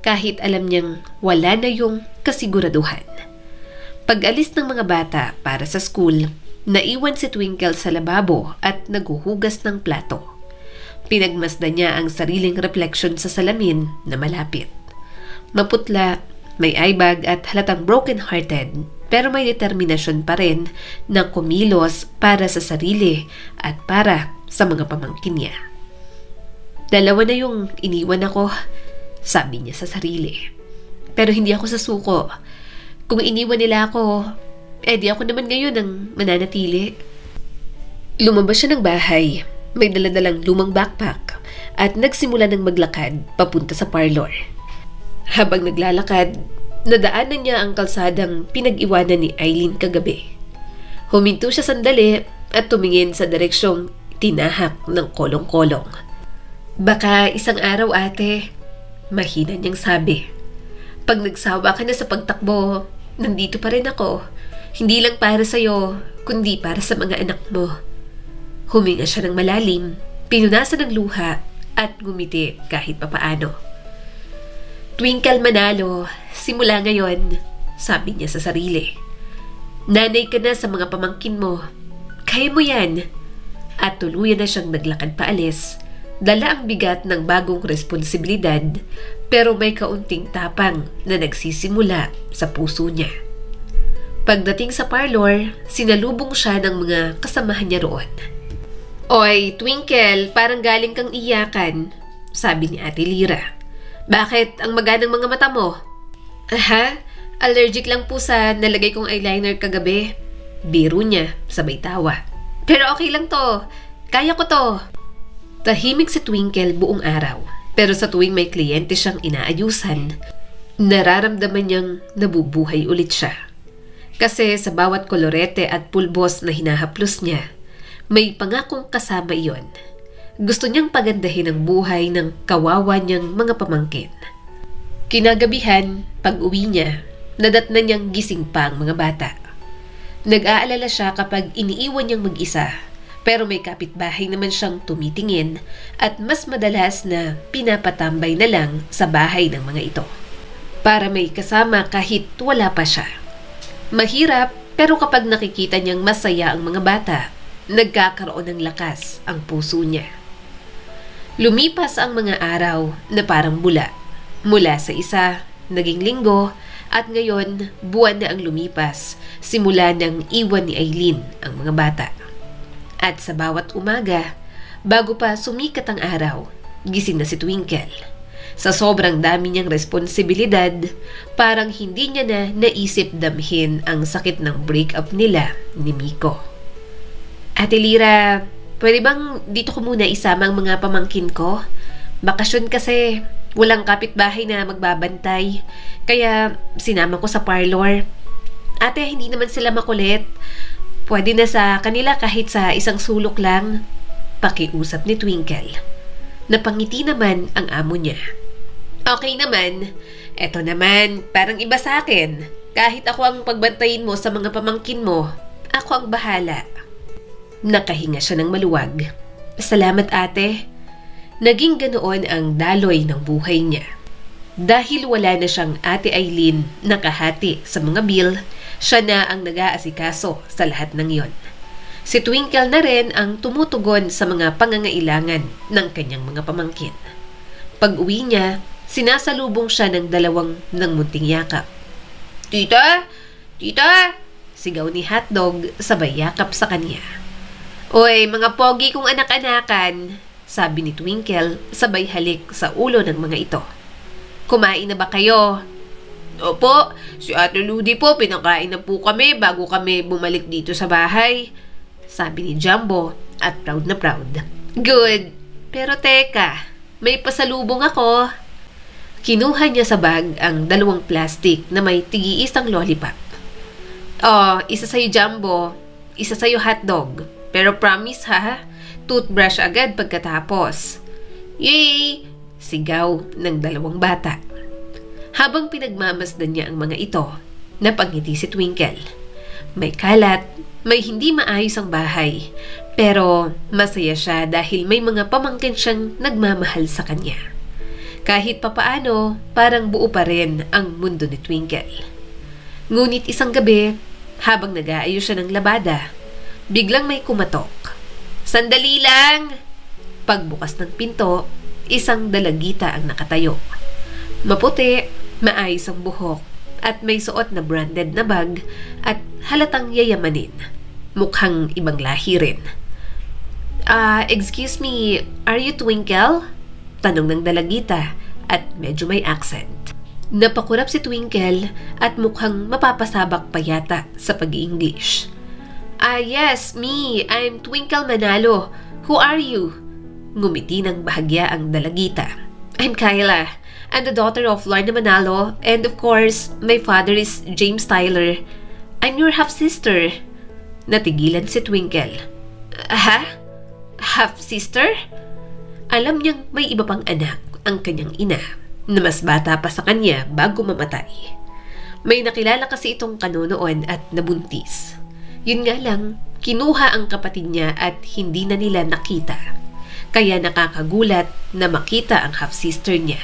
kahit alam niyang wala na yung kasiguraduhan. Pag-alis ng mga bata para sa school, naiwan si Twinkle sa lababo at naghuhugas ng plato. Pinagmasdan niya ang sariling refleksyon sa salamin na malapit. Maputla, may eyebag at halatang broken-hearted, pero may determinasyon pa rin na kumilos para sa sarili at para sa mga pamangkin niya. Dalawa na yung iniwan ako, sabi niya sa sarili. Pero hindi ako sasuko. Kung iniwan nila ako, di ako naman ngayon ang mananatili. Lumabas siya ng bahay, may daladalang lumang backpack at nagsimula ng maglakad papunta sa parlor. Habang naglalakad, nadaanan niya ang kalsadang pinag-iwanan ni Eileen kagabi. Huminto siya sandali at tumingin sa direksyong tinahak ng kolong-kolong. Baka isang araw, ate, mahina niyang sabi. Pag nagsawa ka na sa pagtakbo, nandito pa rin ako. Hindi lang para sa'yo, kundi para sa mga anak mo. Huminga siya ng malalim, pinunasan ng luha at ngumiti kahit papaano. Twinkle Manalo, simula ngayon, sabi niya sa sarili. Nanay ka na sa mga pamangkin mo. Kaya mo yan. At tuluyan na siyang naglakad paalis. Dala ang bigat ng bagong responsibilidad, pero may kaunting tapang na nagsisimula sa puso niya. Pagdating sa parlor, sinalubong siya ng mga kasamahan niya roon. Oy, Twinkle, parang galing kang iyakan, sabi ni Ate Lyra. Bakit ang maganang mga mata mo? Aha, allergic lang po sa nalagay kong eyeliner kagabi. Biro niya, sabay tawa. Pero okay lang to, kaya ko to. Tahimik si Twinkle buong araw, pero sa tuwing may kliyente siyang inaayusan, nararamdaman niyang nabubuhay ulit siya. Kasi sa bawat kolorete at pulbos na hinahaplos niya, may pangakong kasama iyon. Gusto niyang pagandahin ang buhay ng kawawa niyang mga pamangkin. Kinagabihan, pag-uwi niya, nadatnan niyang gising pa ang mga bata. Nag-aalala siya kapag iniiwan niyang mag-isa, pero may kapitbahay naman siyang tumitingin at mas madalas na pinapatambay na lang sa bahay ng mga ito. Para may kasama kahit wala pa siya. Mahirap, pero kapag nakikita niyang masaya ang mga bata, nagkakaroon ng lakas ang puso niya. Lumipas ang mga araw na parang bula. Mula sa isa, naging linggo, at ngayon buwan na ang lumipas simula nang iwan ni Eileen ang mga bata. At sa bawat umaga, bago pa sumikat ang araw, gising na si Twinkle. Sa sobrang dami niyang responsibilidad, parang hindi niya na naisip damhin ang sakit ng breakup nila ni Miko. Ate Lyra, pwede bang dito ko muna isama ang mga pamangkin ko? Bakasyon kasi, walang kapitbahay na magbabantay, kaya sinama ko sa parlor. Ate, hindi naman sila makulit. Pwede na sa kanila kahit sa isang sulok lang. Pakiusap ni Twinkle. Napangiti naman ang amo niya. Okay naman. Eto naman, parang iba sa akin. Kahit ako ang pagbantayin mo sa mga pamangkin mo, ako ang bahala. Nakahinga siya ng maluwag. Salamat, ate. Naging ganoon ang daloy ng buhay niya. Dahil wala na siyang Ate Eileen nakahati sa mga bill, siya na ang nag-aasikaso sa lahat ng iyon. Si Twinkle na rin ang tumutugon sa mga pangangailangan ng kanyang mga pamangkin. Pag-uwi niya, sinasalubong siya ng dalawang ng munting yakap. Tita! Tita! Sigaw ni Hotdog sabay yakap sa kanya. Oy, mga pogi kong anak-anakan, sabi ni Twinkle sabay halik sa ulo ng mga ito. Kumain na ba kayo? Opo, si Ate Ludi po, pinakain na po kami bago kami bumalik dito sa bahay, sabi ni Jumbo at proud na proud. Good, pero teka, may pasalubong ako. Kinuha niya sa bag ang dalawang plastic na may tig-iisang lollipop. Oh, isa sa'yo Jumbo, isa sa'yo Hotdog, pero promise ha, toothbrush agad pagkatapos. Yay! Sigaw ng dalawang bata. Habang pinagmamasdan niya ang mga ito, napangiti si Twinkle. May kalat, may hindi maayos ang bahay, Pero masaya siya dahil may mga pamangkin siyang nagmamahal sa kanya. Kahit papaano, parang buo pa rin ang mundo ni Twinkle. Ngunit isang gabi, habang nag-aayos siya ng labada, biglang may kumatok. "Sandali lang!" Pagbukas ng pinto, isang dalagita ang nakatayo. Maputi, maayos ang buhok, at may suot na branded na bag at halatang yayamanin. Mukhang ibang lahi rin. Excuse me, are you Twinkle?" Tanong ng dalagita at medyo may accent. Napakurap si Twinkle at mukhang mapapasabak pa yata sa pag-i-English. Yes, me. I'm Twinkle Manalo. Who are you?" Ngumiti ng bahagya ang dalagita. "I'm Kyla. I'm the daughter of Lorna Manalo, and of course, my father is James Tyler. I'm your half-sister." Natigilan si Twinkle. Half-sister? Alam niyang may iba pang anak ang kanyang ina na mas bata pa sa kanya bago mamatay. May nakilala kasi itong kano noon at nabuntis. Yun nga lang, kinuha ang kapatid niya at hindi na nila nakita. Kaya nakakagulat na makita ang half-sister niya.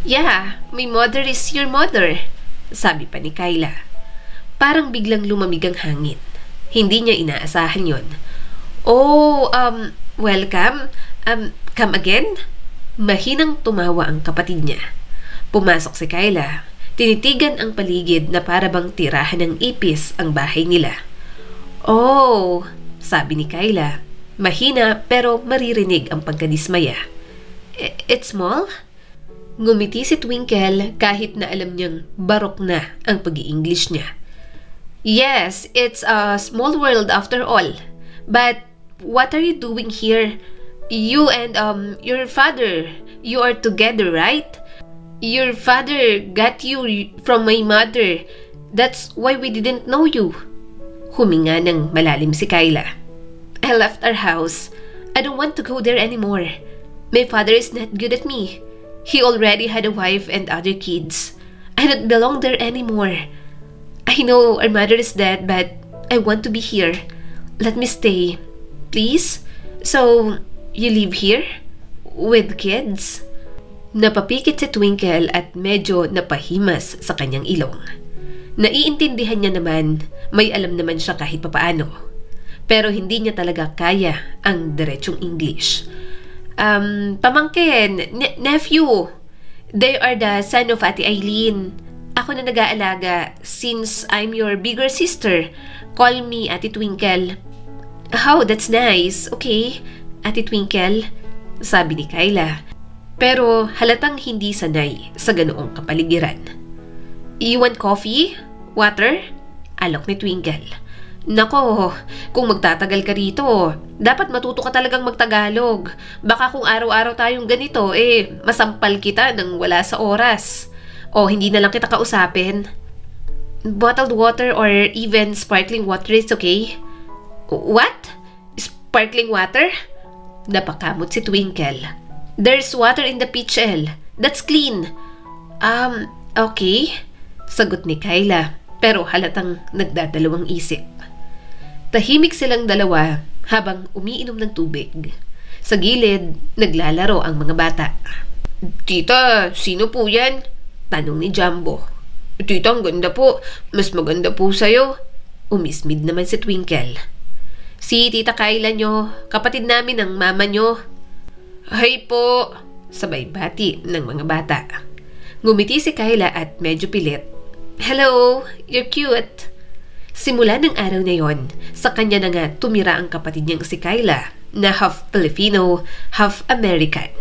"Yeah, my mother is your mother," sabi pa ni Kyla. Parang biglang lumamig ang hangin. Hindi niya inaasahan yon. "Oh, welcome. Come again?" Mahinang tumawa ang kapatid niya. Pumasok si Kyla. Tinitigan ang paligid na para bang tirahan ng ipis ang bahay nila. "Oh," sabi ni Kyla. Mahina pero maririnig ang pagkadismaya. "It's small?" Ngumiti si Twinkle kahit na alam niyang barok na ang pag-i-English niya. "Yes, it's a small world after all. But what are you doing here? You and your father, you are together, right? Your father got you from my mother. That's why we didn't know you." Huminga ng malalim si Kyla. "I left our house. I don't want to go there anymore. My father is not good at me. He already had a wife and other kids. I don't belong there anymore. I know our mother is dead, but I want to be here. Let me stay, please. So, you live here? With kids?" Napapikit si Twinkle at medyo napahimas sa kanyang ilong. Naiintindihan niya naman, may alam naman siya kahit papaano. Pero hindi niya talaga kaya ang diretsong English. "Pamangkin, nephew. They are the son of Ate Eileen. Ako na nag-aalaga since I'm your bigger sister. Call me Ate Twinkle." "Oh, that's nice. Okay, Ate Twinkle," sabi ni Kyla. Pero halatang hindi sanay sa ganoong kapaligiran. "You want coffee? Water?" alok ni Twinkle. "Nako, kung magtatagal ka rito, dapat matuto ka talagang magtagalog. Baka kung araw-araw tayong ganito, masampal kita nang wala sa oras. O hindi na lang kita kausapin." "Bottled water or even sparkling water is okay." "What? Sparkling water?" Napakamot si Twinkle. "There's water in the peach ale. That's clean." Okay," sagot ni Kyla, pero halatang nagdadalawang isip. Tahimik silang dalawa habang umiinom ng tubig. Sa gilid, naglalaro ang mga bata. "Tita, sino po yan?" tanong ni Jumbo. "Tita, ang ganda po. Mas maganda po sa'yo." Umismid naman si Twinkle. "Si Tita Kyla nyo, kapatid namin ng mama nyo." "Hay po," sabay bati ng mga bata. Ngumiti si Kyla at medyo pilit. "Hello, you're cute." Simula ng araw na yon, sa kanya na nga tumira ang kapatid niyang si Kyla na half Filipino, half American.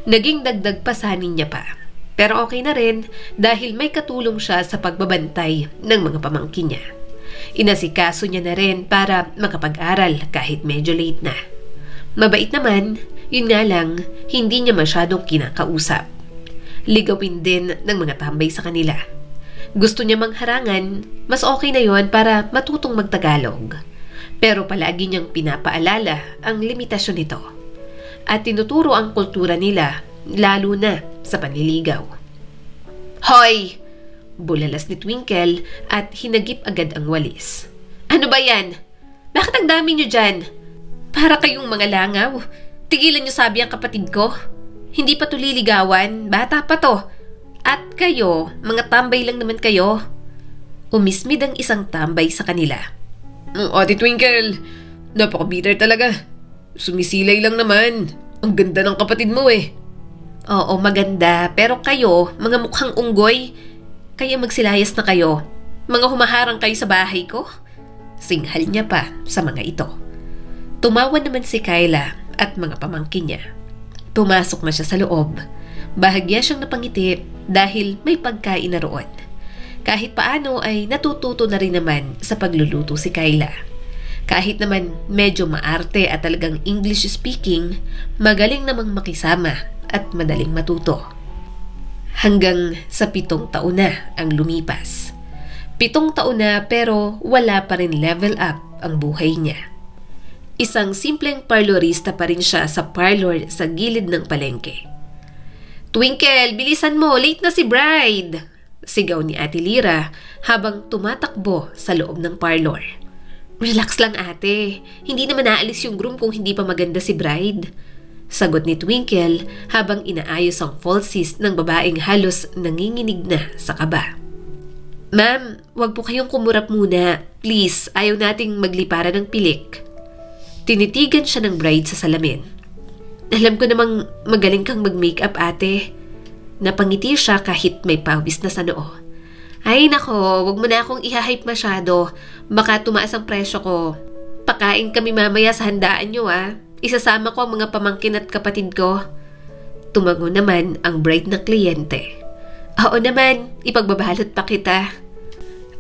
Naging dagdag pasanin niya pa. Pero okay na rin dahil may katulong siya sa pagbabantay ng mga pamangkin niya. Inasikaso niya na rin para makapag-aral kahit medyo late na. Mabait naman, yun nga lang, hindi niya masyadong kinakausap. Ligawin din ng mga tambay sa kanila. Gusto niya mangharangan, mas okay na yon para matutong magtagalog. Pero palagi niyang pinapaalala ang limitasyon nito. At tinuturo ang kultura nila, lalo na sa panliligaw. "Hoy!" bulalas ni Twinkle at hinagip agad ang walis. "Ano ba yan? Bakit ang dami niyo dyan?" Para kayong mga langaw. Tigilan niyo sabi ang kapatid ko. Hindi pa to liligawan, bata pa to. At kayo, mga tambay lang naman kayo. Umismid ang isang tambay sa kanila. Ate Twinkle, napaka-bitter talaga. Sumisilay lang naman. Ang ganda ng kapatid mo eh. Oo, maganda. Pero kayo, mga mukhang unggoy. Kaya magsilayas na kayo. Mga humaharang kayo sa bahay ko. Singhal niya pa sa mga ito. Tumawa naman si Kyla at mga pamangkin niya. Pumasok na siya sa loob. Bahagya siyang napangiti dahil may pagkain na roon. Kahit paano ay natututo na rin naman sa pagluluto si Kyla. Kahit naman medyo maarte at talagang English speaking, magaling namang makisama at madaling matuto. Hanggang sa 7 taon na ang lumipas. 7 taon na pero wala pa rin level up ang buhay niya. Isang simpleng parlorista pa rin siya sa parlor sa gilid ng palengke. Twinkle, bilisan mo, late na si Bride! Sigaw ni Ate Lira habang tumatakbo sa loob ng parlor. Relax lang ate, hindi naman naalis yung groom kung hindi pa maganda si Bride. Sagot ni Twinkle habang inaayos ang falsies ng babaeng halos nanginginig na sa kaba. Ma'am, wag po kayong kumurap muna. Please, ayaw nating magliparan ng pilik. Tinitigan siya ng Bride sa salamin. Alam ko namang magaling kang mag-makeup ate. Napangiti siya kahit may pawis na sa noo. Ay nako, wag mo na akong iha-hype masyado. Baka tumaas ang presyo ko. Pakain kami mamaya sa handaan nyo ah. Isasama ko ang mga pamangkin at kapatid ko. Tumango naman ang Bride na kliyente. Oo naman, ipagbabalot pa kita.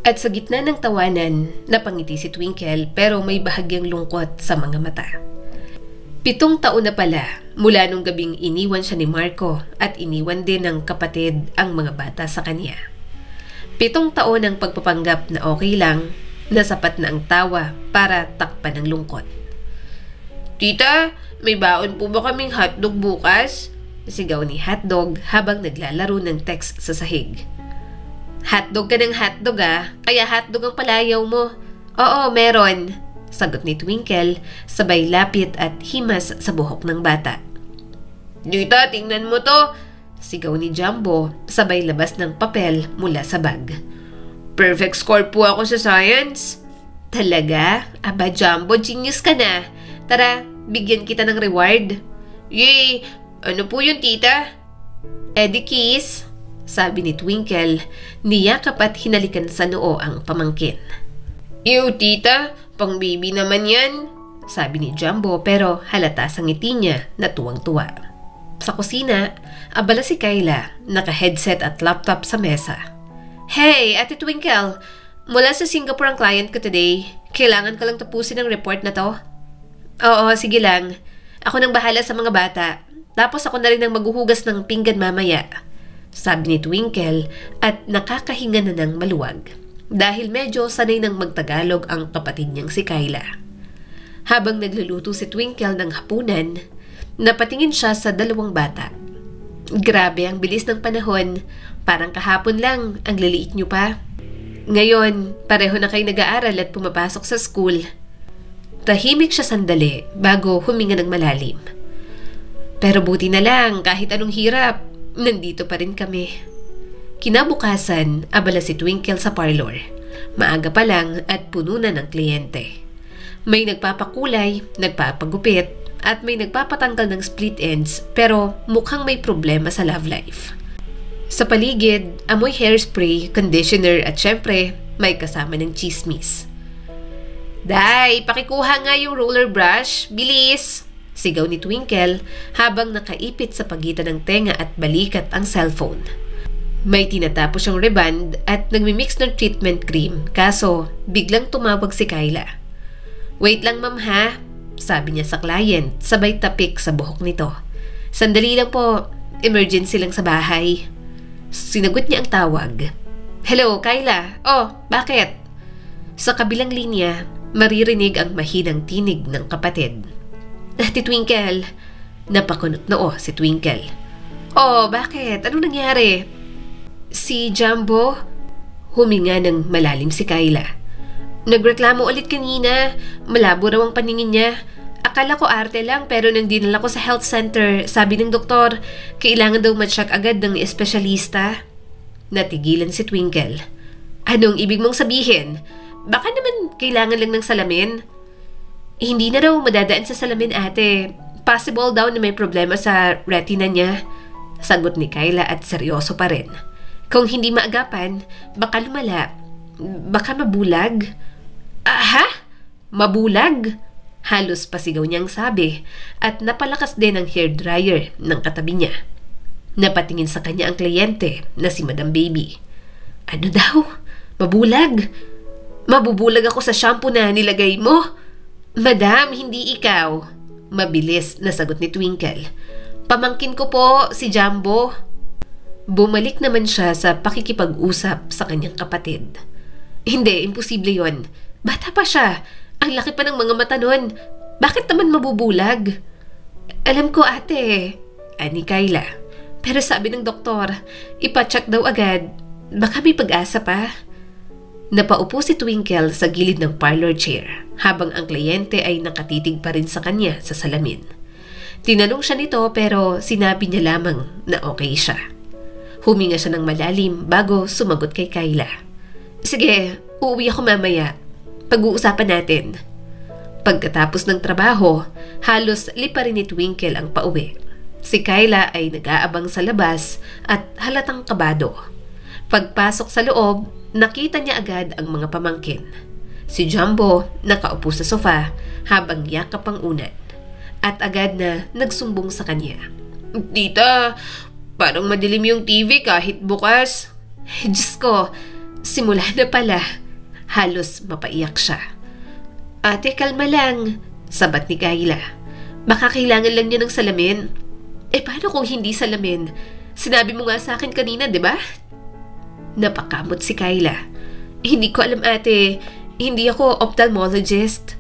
At sa gitna ng tawanan, napangiti si Twinkle pero may bahagyang lungkot sa mga mata. 7 taon na pala mula nung gabing iniwan siya ni Marco at iniwan din ng kapatid ang mga bata sa kanya. 7 taon ang pagpapanggap na okay lang, na sapat na ang tawa para takpan ng lungkot. Tita, may baon po ba kaming hotdog bukas? Sigaw ni Hotdog habang naglalaro ng text sa sahig. Hotdog ka ng hotdog ah, kaya hotdog ang palayaw mo. Oo, meron. Sagot ni Twinkle, sabay lapit at himas sa buhok ng bata. Tita, tingnan mo to. Sigaw ni Jumbo, sabay labas ng papel mula sa bag. Perfect score po ako sa science. Talaga? Aba Jumbo, genius ka na. Tara, bigyan kita ng reward. Yay! Ano po yun, tita? Eddie kiss, sabi ni Twinkle, niyakap at hinalikan sa noo ang pamangkin. Ew, tita, pang baby naman yan, sabi ni Jumbo pero halata sa ngiti niya na tuwang-tuwa. Sa kusina, abala si Kyla, naka-headset at laptop sa mesa. Hey, Ate Twinkle, mula sa Singapore ang client ko today. Kailangan ko lang tapusin ang report na to. Oo, sige lang. Ako nang bahala sa mga bata. Tapos ako na rin ang maghuhugas ng pinggan mamaya, sabi ni Twinkle at nakakahinga na ng maluwag dahil medyo sanay ng magtagalog ang kapatid niyang si Kyla. Habang nagluluto si Twinkle ng hapunan, napatingin siya sa 2 bata. Grabe ang bilis ng panahon, parang kahapon lang, ang liliit niyo pa. Ngayon, pareho na kayo nag-aaral at pumapasok sa school. Tahimik siya sandali bago huminga ng malalim. Pero buti na lang, kahit anong hirap, nandito pa rin kami. Kinabukasan, abala si Twinkle sa parlor. Maaga pa lang at puno na ng kliyente. May nagpapakulay, nagpapagupit, at may nagpapatanggal ng split ends pero mukhang may problema sa love life. Sa paligid, amoy hairspray, conditioner at syempre, may kasama ng chismis. Day, pakikuha nga yung roller brush, bilis! Sigaw ni Twinkle habang nakaipit sa pagitan ng tenga at balikat ang cellphone. May tinatapos siyang reband at nagmimix ng treatment cream kaso biglang tumawag si Kyla. Wait lang ma'am ha, sabi niya sa client sabay tapik sa buhok nito. Sandali lang po, emergency lang sa bahay. Sinagot niya ang tawag. Hello Kyla, oh bakit? Sa kabilang linya, maririnig ang mahinang tinig ng kapatid. Ate Twinkle. Napakunot noo si Twinkle. Oh, bakit? Anong nangyari? Si Jumbo? Huminga ng malalim si Kyla. Nagreklamo ulit kanina. Malabo raw ang paningin niya. Akala ko arte lang pero nang dinala ko sa health center, sabi ng doktor, kailangan daw ma-check agad ng espesyalista. Natigilan si Twinkle. Anong ibig mong sabihin? Baka naman kailangan lang ng salamin? Hindi na raw madadaan sa salamin ate. Possible daw na may problema sa retina niya. Sagot ni Kyla at seryoso pa rin. Kung hindi maagapan, baka lumala. Baka mabulag. Ha? Mabulag? Halos pasigaw niyang sabi at napalakas din ang hairdryer ng katabi niya. Napatingin sa kanya ang kliyente na si Madam Baby. Ano daw? Mabulag? Mabubulag ako sa shampoo na nilagay mo? Madam, hindi ikaw. Mabilis na sagot ni Twinkle. Pamangkin ko po, si Jumbo. Bumalik naman siya sa pakikipag-usap sa kanyang kapatid. Hindi, imposible yon. Bata pa siya. Ang laki pa ng mga mata nun. Bakit naman mabubulag? Alam ko ate, ani Kyla. Pero sabi ng doktor, ipacheck daw agad. Baka may pag-asa pa. Napaupo si Twinkle sa gilid ng parlor chair habang ang kliyente ay nakatitig pa rin sa kanya sa salamin. Tinanong siya nito pero sinabi niya lamang na okay siya. Huminga siya ng malalim bago sumagot kay Kyla. Sige, uuwi ako mamaya. Pag-uusapan natin. Pagkatapos ng trabaho, halos lipa rin ni Twinkle ang pauwi. Si Kyla ay nag-aabang sa labas at halatang kabado. Pagpasok sa loob, nakita niya agad ang mga pamangkin. Si Jumbo nakaupo sa sofa habang yakap ang unan at agad na nagsumbong sa kanya. Tita, parang madilim yung TV kahit bukas. Diyos ko, simula na pala. Halos mapaiyak siya. Ate, kalma lang, sabat ni Kyla. Baka kailangan lang niya ng salamin. Paano kung hindi salamin? Sinabi mo nga sa akin kanina, di ba? Napakamot si Kyla. Hindi ko alam ate, hindi ako ophthalmologist.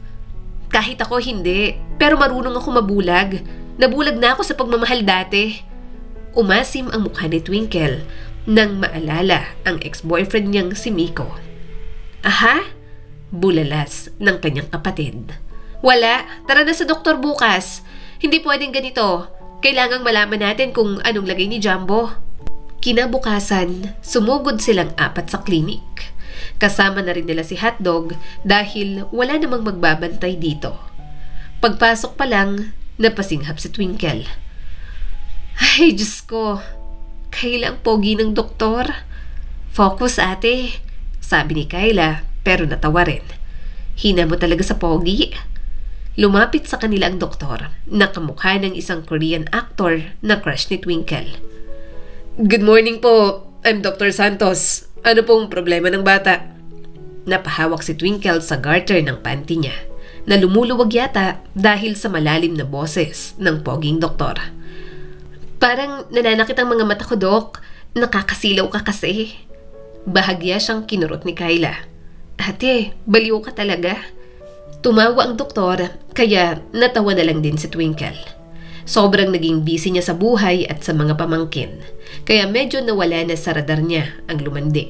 Kahit ako hindi, pero marunong ako mabulag. Nabulag na ako sa pagmamahal dati. Umasim ang mukha ni Twinkle nang maalala ang ex-boyfriend niyang si Miko. Aha? Bulalas ng kanyang kapatid. Wala, tara na sa doktor bukas. Hindi pwedeng ganito. Kailangang malaman natin kung anong lagay ni Jumbo. Kinabukasan, sumugod silang 4 sa klinik. Kasama na rin nila si Hotdog dahil wala namang magbabantay dito. Pagpasok pa lang, napasinghap si Twinkle. Ay, Diyos ko. Kailang pogi ng doktor. Focus ate, sabi ni Kyla pero natawa rin. Hina mo talaga sa pogi. Lumapit sa kanila ang doktor, nakamukha ng isang Korean actor na crush ni Twinkle. Good morning po, I'm Dr. Santos. Ano pong problema ng bata? Napahawak si Twinkle sa garter ng panty niya, na lumuluwag yata dahil sa malalim na boses ng poging doktor. Parang nananakit ang mga mata ko, Dok. Nakakasilaw ka kasi. Bahagya siyang kinurot ni Kyla. Ate, baliw ka talaga. Tumawa ang doktor, kaya natawa na lang din si Twinkle. Sobrang naging busy niya sa buhay at sa mga pamangkin, kaya medyo nawala na sa radar niya ang lumandi.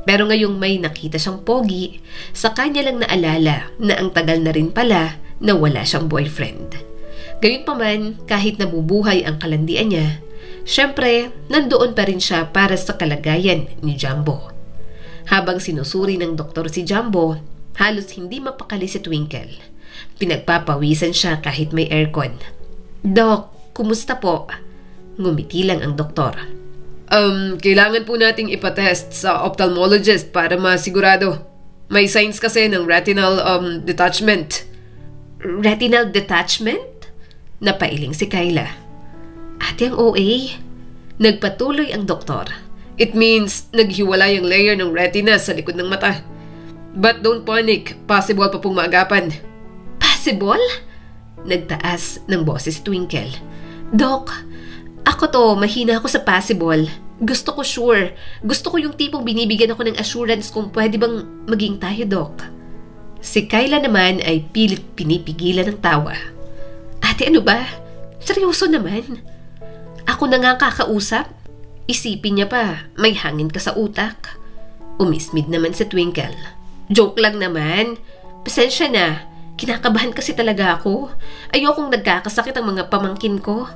Pero ngayong may nakita siyang pogi, sa kanya lang naalala na ang tagal na rin pala na wala siyang boyfriend. Gayunpaman, kahit nabubuhay ang kalandian niya, syempre, nandoon pa rin siya para sa kalagayan ni Jumbo. Habang sinusuri ng doktor si Jumbo, halos hindi mapakali si Twinkle. Pinagpapawisan siya kahit may aircon. Dok, kumusta po? Ngumiti lang ang doktor. Kailangan po nating ipatest sa ophthalmologist para masigurado. May signs kasi ng retinal detachment. Retinal detachment? Napailing si Kyla. Ate, ang OA? Nagpatuloy ang doktor. It means naghiwalay ang layer ng retina sa likod ng mata. But don't panic, possible pa pong maagapan. Possible? Nagtaas ng boses Twinkle. Dok, ako to, mahina ako sa possible. Gusto ko sure. Gusto ko yung tipong binibigyan ako ng assurance kung pwede bang maging tayo, Dok. Si Kyla naman ay pilit pinipigilan ng tawa. Ate, ano ba? Seryoso naman. Ako na nga kakausap. Isipin niya pa, may hangin ka sa utak. Umismid naman si Twinkle. Joke lang naman. Pasensya na. Kinakabahan kasi talaga ako. Ayokong nagkakasakit ang mga pamangkin ko.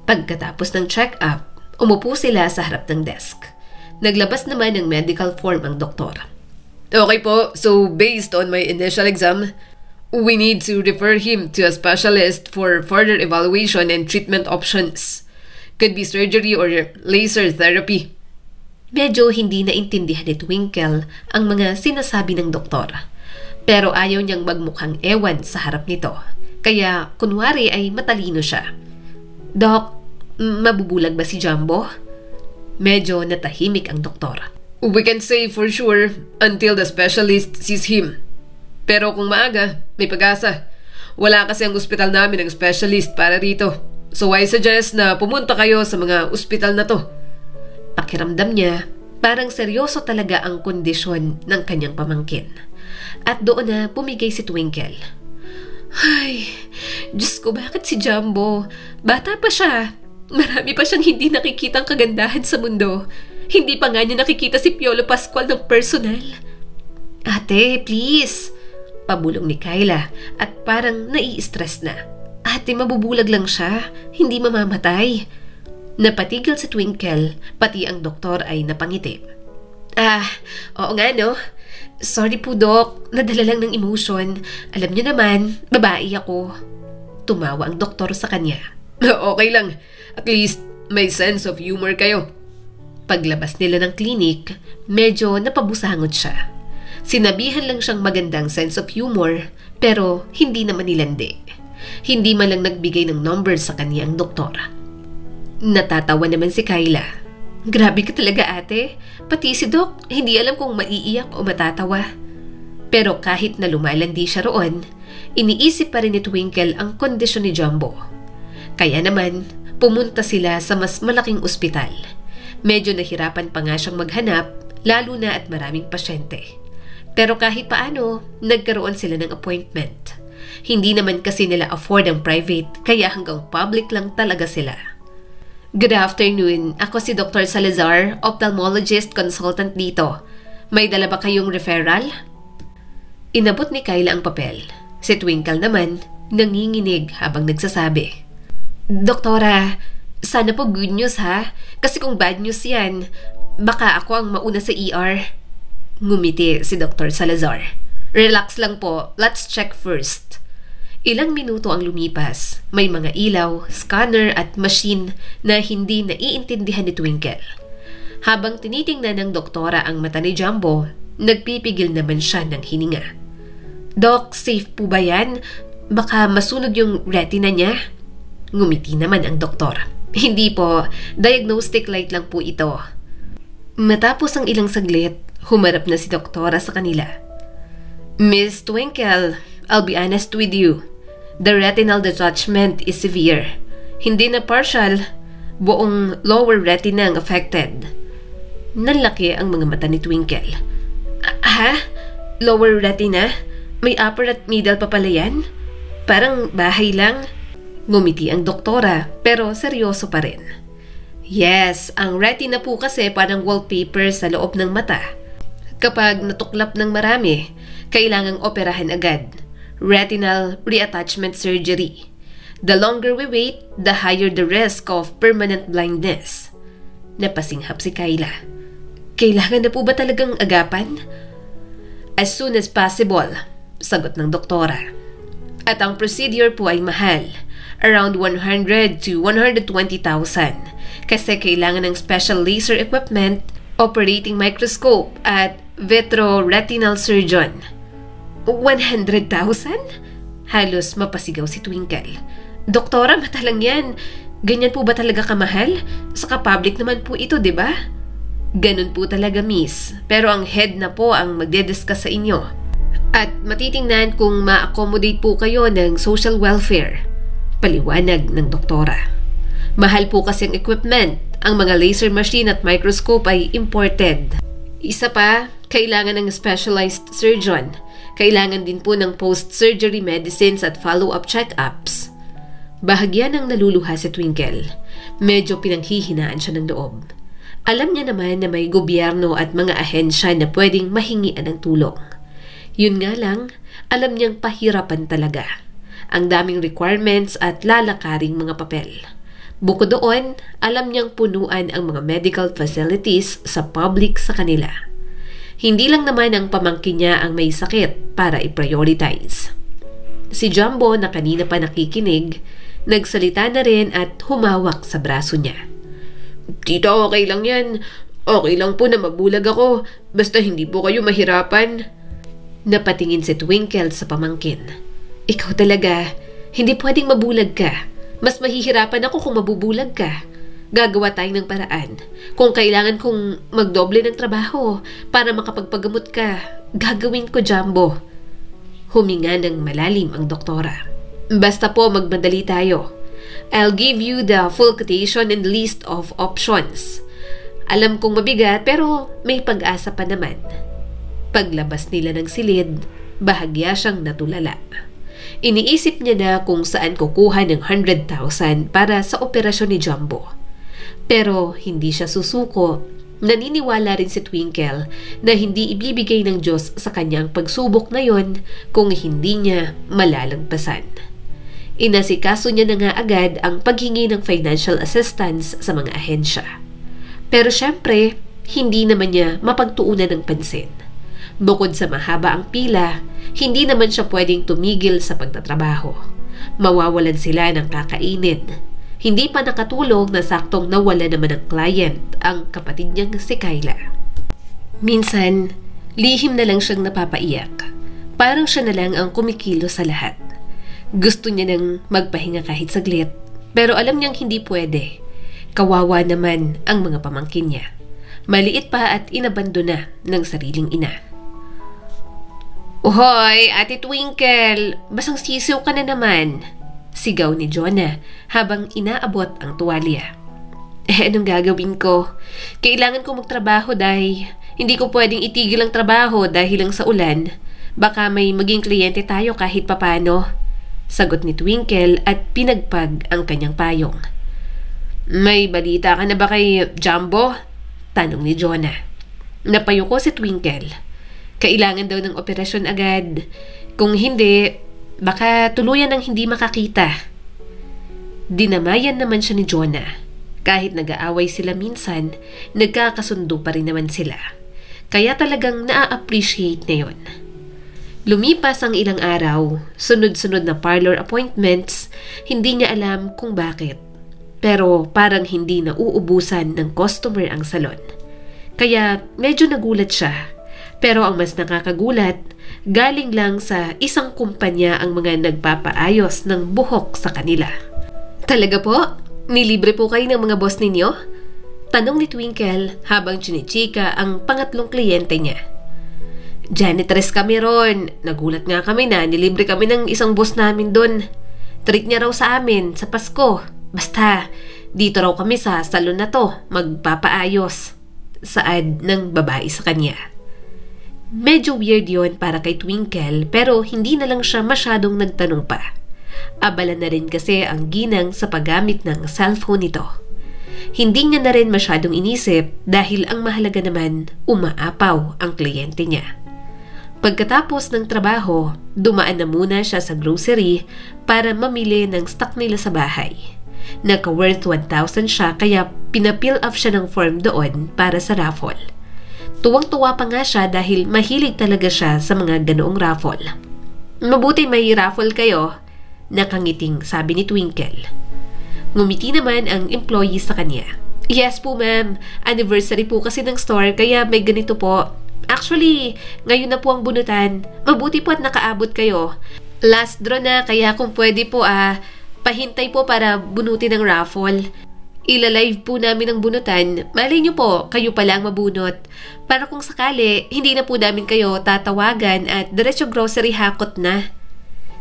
Pagkatapos ng check-up, umupo sila sa harap ng desk. Naglabas naman ng medical form ang doktor. Okay po, so based on my initial exam, we need to refer him to a specialist for further evaluation and treatment options. Could be surgery or laser therapy. Medyo hindi naintindihan ni Twinkle ang mga sinasabi ng doktor. Pero ayaw niyang magmukhang ewan sa harap nito. Kaya kunwari ay matalino siya. Doc, mabubulag ba si Jumbo? Medyo natahimik ang doktor. We can say for sure until the specialist sees him. Pero kung maaga, may pag-asa. Wala kasi ang ospital namin ng specialist para rito. So I suggest na pumunta kayo sa mga ospital na to. Pakiramdam niya, parang seryoso talaga ang kondisyon ng kanyang pamangkin. At doon na pumigay si Twinkle. Ay, Diyos ko, bakit si Jumbo? Bata pa siya. Marami pa siyang hindi nakikitang kagandahan sa mundo. Hindi pa nga niya nakikita si Piolo Pascual ng personal. Ate, please. Pabulong ni Kyla at parang nai-stress na. Ate, mabubulag lang siya. Hindi mamamatay. Napatigil si Twinkle, pati ang doktor ay napangiti. Oo nga no. Sorry po, Doc. Nadala lang ng emotion. Alam niyo naman, babae ako. Tumawa ang doktor sa kanya. Okay lang. At least, may sense of humor kayo. Paglabas nila ng klinik, medyo napabusangot siya. Sinabihan lang siyang magandang sense of humor, pero hindi naman nilandi. Hindi man lang nagbigay ng number sa kanya ang doktor. Natatawa naman si Kyla. Grabe ka talaga, ate. Pati si Doc, hindi alam kung maiiyak o matatawa. Pero kahit na lumalandi siya roon, iniisip pa rin ni Twinkle ang kondisyon ni Jumbo. Kaya naman, pumunta sila sa mas malaking ospital. Medyo nahirapan pa nga siyang maghanap, lalo na at maraming pasyente. Pero kahit paano, nagkaroon sila ng appointment. Hindi naman kasi nila afford ang private, kaya hanggang public lang talaga sila. Good afternoon. Ako si Dr. Salazar, ophthalmologist consultant dito. May dala ba kayong referral? Inabot ni Kyla ang papel. Si Twinkle naman, nanginginig habang nagsasabi. Doktora, sana po good news ha? Kasi kung bad news yan, baka ako ang mauna sa ER. Ngumiti si Dr. Salazar. Relax lang po, let's check first. Ilang minuto ang lumipas, may mga ilaw, scanner at machine na hindi naiintindihan ni Twinkle. Habang tinitingnan ng doktora ang mata ni Jumbo, nagpipigil naman siya ng hininga. Doc, safe po ba yan? Baka masunog yung retina niya? Ngumiti naman ang doktor. Hindi po, diagnostic light lang po ito. Matapos ang ilang saglit, humarap na si doktora sa kanila. Miss Twinkle, I'll be honest with you. The retinal detachment is severe. Hindi na partial, buong lower retina ang affected. Nanlaki ang mga mata ni Twinkle. Ha? Lower retina? May upper at middle pa pala yan? Parang bahay lang. Ngumiti ang doktora, pero seryoso pa rin. Yes, ang retina po kasi parang wallpaper sa loob ng mata. Kapag natuklap ng marami, kailangang operahan agad. Retinal reattachment surgery. The longer we wait, the higher the risk of permanent blindness. Napasinghap si Kyla. Kailangan na po ba talagang agapan? As soon as possible, sagot ng doktora. At ang procedure po ay mahal. Around 100 to 120,000. Kasi kailangan ng special laser equipment, operating microscope at vitreoretinal surgeon. 100,000? Halos mapasigaw si Twinkle. Doktora, mata lang yan. Ganyan po ba talaga kamahal? Saka public naman po ito, di ba? Ganun po talaga, miss. Pero ang head na po ang magdediscuss sa inyo. At matitingnan kung ma-accommodate po kayo ng social welfare. Paliwanag ng doktora. Mahal po kasi ang equipment. Ang mga laser machine at microscope ay imported. Isa pa, kailangan ng specialized surgeon. Kailangan din po ng post-surgery medicines at follow-up check-ups. Bahagya ng naluluha si Twinkle. Medyo pinanghihinaan siya ng loob. Alam niya naman na may gobyerno at mga ahensya na pwedeng mahingian ng tulong. Yun nga lang, alam niyang pahirapan talaga. Ang daming requirements at lalakaring mga papel. Bukod doon, alam niyang punuan ang mga medical facilities sa public sa kanila. Hindi lang naman ang pamangkin niya ang may sakit para i-prioritize. Si Jumbo na kanina pa nakikinig, nagsalita na rin at humawak sa braso niya. Tita, okay lang yan. Okay lang po na mabulag ako. Basta hindi po kayo mahirapan. Napatingin si Twinkle sa pamangkin. Ikaw talaga, hindi pwedeng mabulag ka. Mas mahihirapan ako kung mabubulag ka. Gagawa tayo ng paraan. Kung kailangan kong magdoble ng trabaho para makapagpagamot ka, gagawin ko, Jumbo. Huminga ng malalim ang doktora. Basta po magmadali tayo. I'll give you the full quotation and list of options. Alam kong mabigat pero may pag-asa pa naman. Paglabas nila ng silid, bahagya siyang natulala. Iniisip niya na kung saan kukuha ng 100,000 para sa operasyon ni Jumbo. Pero hindi siya susuko. Naniniwala rin si Twinkle na hindi ibibigay ng Diyos sa kanyang pagsubok na yon kung hindi niya malalagpasan. Inasikaso niya na nga agad ang paghingi ng financial assistance sa mga ahensya. Pero syempre, hindi naman niya mapagtuunan ng pansin. Bukod sa mahaba ang pila, hindi naman siya pwedeng tumigil sa pagtatrabaho. Mawawalan sila ng kakainin. Hindi pa nakatulog na saktong nawala naman ng client ang kapatid niyang si Kyla. Minsan, lihim na lang siyang napapaiyak. Parang siya na lang ang kumikilo sa lahat. Gusto niya nang magpahinga kahit saglit, pero alam niyang hindi pwede. Kawawa naman ang mga pamangkin niya. Maliit pa at inabandona ng sariling ina. Uhoy, Ate Twinkle, basang sisiw ka na naman. Sigaw ni Jonah habang inaabot ang tuwalya. Anong gagawin ko? Kailangan ko magtrabaho dahil hindi ko pwedeng itigil ang trabaho dahil lang sa ulan. Baka may maging kliyente tayo kahit papano. Sagot ni Twinkle at pinagpag ang kanyang payong. May balita ka na ba kay Jumbo? Tanong ni Jonah. Napayuko si Twinkle. Kailangan daw ng operasyon agad. Kung hindi, baka tuluyan ng hindi makakita. Dinamayan naman siya ni Jonah. Kahit nag-aaway sila minsan, nagkakasundo pa rin naman sila. Kaya talagang na-appreciate na yun. Lumipas ang ilang araw, sunod-sunod na parlor appointments, hindi niya alam kung bakit. Pero parang hindi na uubusan ng customer ang salon. Kaya medyo nagulat siya. Pero ang mas nakakagulat, galing lang sa isang kumpanya ang mga nagpapaayos ng buhok sa kanila. Talaga po? Nilibre po kayo ng mga boss ninyo? Tanong ni Twinkle habang chinichika ang pangatlong kliyente niya. Janitress kami ron. Nagulat nga kami na nilibre kami ng isang boss namin doon. Treat niya raw sa amin sa Pasko. Basta, dito raw kami sa salon na to magpapaayos. Saad ng babae sa kanya. Medyo weird yon para kay Twinkle pero hindi na lang siya masyadong nagtanong pa. Abala na rin kasi ang ginang sa paggamit ng cellphone nito. Hindi niya na rin masyadong inisip dahil ang mahalaga naman umaapaw ang kliyente niya. Pagkatapos ng trabaho, dumaan na muna siya sa grocery para mamili ng stock nila sa bahay. Naka-worth 1,000 siya kaya pinapill off siya ng form doon para sa raffle. Tuwang-tuwa pa nga siya dahil mahilig talaga siya sa mga ganoong raffle. Mabuti may raffle kayo, nakangiting sabi ni Twinkle. Ngumiti naman ang employee sa kanya. Yes po ma'am, anniversary po kasi ng store kaya may ganito po. Actually, ngayon na po ang bunutan. Mabuti po at nakaabot kayo. Last draw na kaya kung pwede po pahintay po para bunutin ang raffle. Ilalive po namin ang bunutan. Malay niyo po, kayo pala ang mabunot. Para kung sakali, hindi na po namin kayo tatawagan at diretso grocery hakot na.